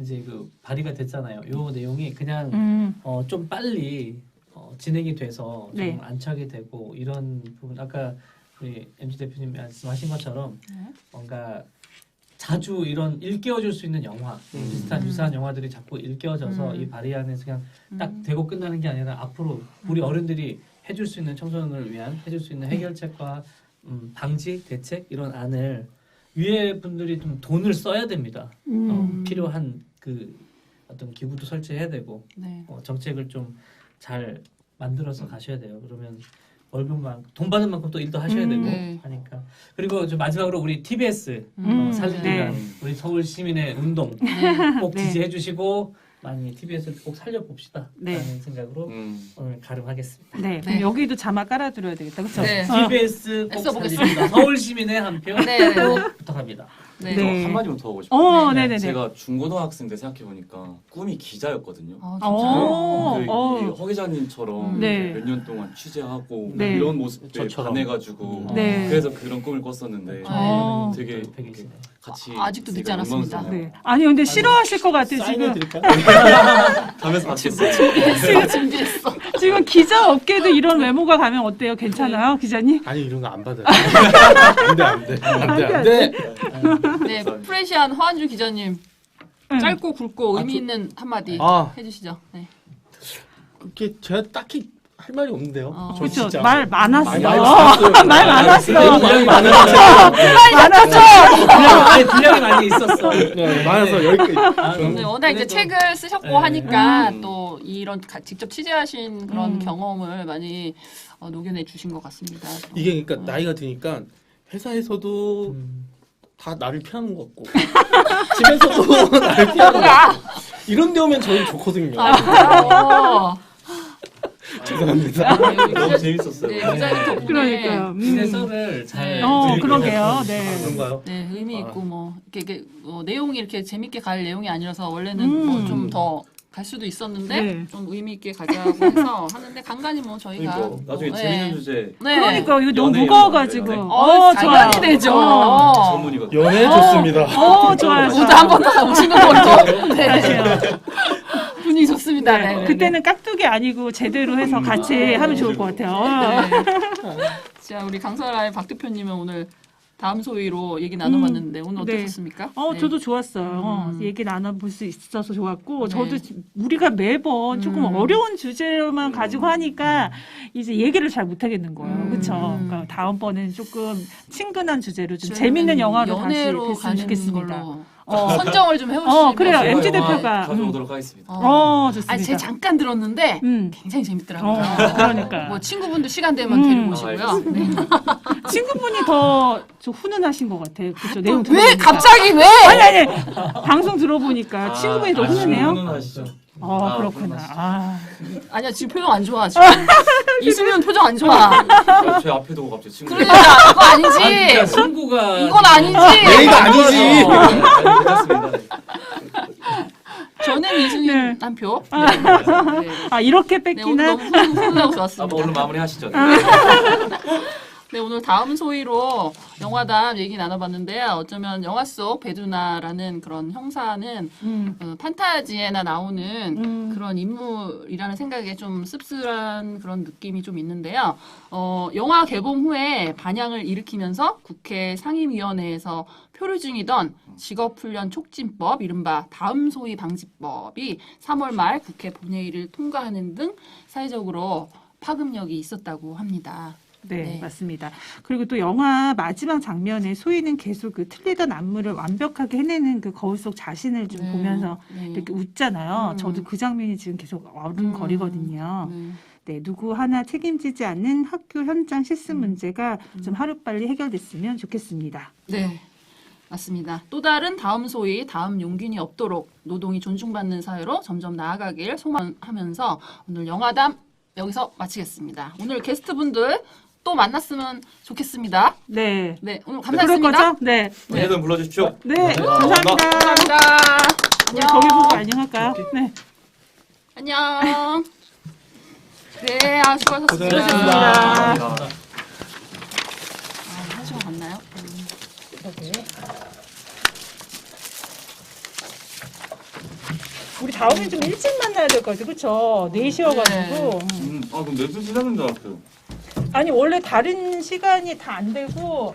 이제 그 발의가 됐잖아요. 요 내용이 그냥 좀 빨리 진행이 돼서 좀 네. 안착이 되고 이런 부분 아까 우리 MZ 대표님 말씀하신 것처럼 뭔가 자주 이런 일깨워줄 수 있는 영화 비슷한 유사한 영화들이 자꾸 일깨워져서 이 발의안에서 그냥 딱 되고 끝나는 게 아니라 앞으로 우리 어른들이 해줄 수 있는 청소년을 위한 해줄 수 있는 해결책과 방지 대책 이런 안을 위에 분들이 좀 돈을 써야 됩니다. 필요한 그 어떤 기구도 설치해야 되고 네. 정책을 좀 잘 만들어서 가셔야 돼요. 그러면 월급 돈 받은 만큼 또 일도 하셔야 되고 네. 하니까. 그리고 좀 마지막으로 우리 TBS 살리는 네. 우리 서울 시민의 운동 꼭 네. 지지해 주시고 많이 TBS를 꼭 살려봅시다 네. 라는 생각으로 오늘 가름하겠습니다. 네, 그럼 네. 여기도 자막 깔아드려야 되겠다, 그렇죠? 네. TBS 꼭 애써보겠습니다. 살립니다. 서울 시민의 한 표 네. 꼭 부탁합니다. 네. 네. 저 한마디만 더 하고 싶어요. 네, 네, 네. 제가 중고등학생 때 생각해 보니까 꿈이 기자였거든요. 아, 어, 그 어. 허 기자님처럼 네. 몇 년 동안 취재하고 네. 이런 모습에 저처럼. 반해가지고 네. 그래서 그런 꿈을 꿨었는데 어. 되게 또 옆에 계시네요. 같이 아직도 늦지 제가 않았습니다. 영광스러워요. 네. 아니 근데 싫어하실 것 같아 지금. 사인해드릴까요? 가면서 받겠어요. 준비했어, 준비했어. 지금 기자 업계도 이런 외모가 가면 어때요? 괜찮아요, 기자님? 아니 이런 거 안 받아요. 안돼. 네, 프레시안 허한주 기자님 응. 짧고 굵고 의미 있는 한마디 아. 해주시죠. 네. 그게 제가 딱히 할 말이 없는데요. 저 그렇죠. 진짜 말 많았어. 많이 많았어요. 말 많았어. 분량이 많아서 분량이 많이 있었어. 네, 많아서 여기까지. 네, 워낙 이제 그래도- 책을 쓰셨고 네. 하니까 또 이런 직접 취재하신 그런 음. 경험을 많이 녹여내 주신 것 같습니다. 이게 그러니까 나이가 드니까 회사에서도 다 나를 피하는 것 같고 집에서도 나를 피하는 것 같고 이런 데 오면 저는 좋거든요. 아, 죄송합니다. 너무 재밌었어요. 네, 기자님 덕분에 그러니까요. 내 썰을 잘 그러게요. 네. 그런가요? 네, 의미 있고 뭐 이렇게 내용이 이렇게 재밌게 갈 내용이 아니라서 원래는 음. 뭐 좀 더 갈 수도 있었는데 네. 좀 의미 있게 가자고 해서 하는데 간간히 뭐 저희가 그러니까 나중에 뭐, 재밌는 네. 주제 네. 그러니까 이거 너무 연애 무거워가지고. 영화, 어, 좋아요. 당연히 되죠. 전문이거든요. 연애 좋습니다. 좋아요. 모두 한 번 더 오시는 걸로. 네. 분위기 좋습니다. 네. 네. 그때는 깍두기 아니고 제대로 해서 같이 하면 좋을 것 같아요. 네. 자, 우리 강설아의 박 대표님은 오늘 다음 소위로 얘기 나눠봤는데 오늘 네. 어떠셨습니까? 네. 저도 좋았어요. 얘기 나눠볼 수 있어서 좋았고, 네. 저도 우리가 매번 조금 어려운 주제만 가지고 하니까 이제 얘기를 잘 못하겠는 거예요. 그렇죠? 그러니까 다음번에는 조금 친근한 주제로 좀 재밌는 영화로 다시 연애로 됐으면 가는 좋겠습니다. 걸로 선정을 좀 해보시면 그래요. 제가 MG 영화 대표가. 가져오도록 하겠습니다. 좋습니다. 아니, 제가 잠깐 들었는데 음. 굉장히 재밌더라고요. 그러니까. 뭐 친구분도 시간 되면 데리고 오시고요. 네. 친구분이 더 좀 훈훈하신 것 같아요. 그렇죠. 내용 왜 들어보니까. 갑자기 왜? 아니 방송 들어보니까 친구분이 더 훈훈해요. 훈훈하시죠. 그렇구나. 아니야 지금 표정 안 좋아 지금. 이수면 표정 안 좋아. 제 앞에 두고 갑자기 친구. 그러니까 그거 아니지. 그러니까 친구가 이건 아니지. 예의가 아니지. 괜찮습니다. 저는 이수민 네. 한 표. 네. 이렇게 네, 오늘 뺏기나? 너무 훈훈하고 한번 좋았습니다. 얼른 마무리하시죠. 네, 오늘 다음 소위로 영화담 얘기 나눠봤는데요. 어쩌면 영화 속 배두나라는 그런 형사는 판타지에나 나오는 그런 인물이라는 생각에 좀 씁쓸한 그런 느낌이 좀 있는데요. 영화 개봉 후에 반향을 일으키면서 국회 상임위원회에서 표류 중이던 직업훈련 촉진법, 이른바 다음 소위 방지법이 3월 말 국회 본회의를 통과하는 등 사회적으로 파급력이 있었다고 합니다. 네, 맞습니다. 그리고 또 영화 마지막 장면에 소희는 계속 그 틀리던 안무를 완벽하게 해내는 그 거울 속 자신을 좀 보면서 이렇게 웃잖아요. 저도 그 장면이 지금 계속 어른거리거든요. 네, 누구 하나 책임지지 않는 학교 현장 실습 문제가 좀 하루빨리 해결됐으면 좋겠습니다. 네. 맞습니다. 또 다른 다음 소위, 다음 용균이 없도록 노동이 존중받는 사회로 점점 나아가길 소망하면서 오늘 영화담 여기서 마치겠습니다. 오늘 게스트분들 또 만났으면 좋겠습니다. 네. 네, 오늘 그럴 감사했습니다. 거죠? 네. 언제든 불러주십시오. 네, 감사합니다. 감사합니다. 우리 안녕. 저기 보고 안녕할까요? 네. 안녕. 네, 수고하셨습니다. 수고하셨습니다. 한 시간 갔나요? 우리 다음에 좀 일찍 만나야 될 것 같아요. 그렇죠? 4시여가지고. 그럼 4시 지나는 줄 알았어요. 아니 원래 다른 시간이 다 안 되고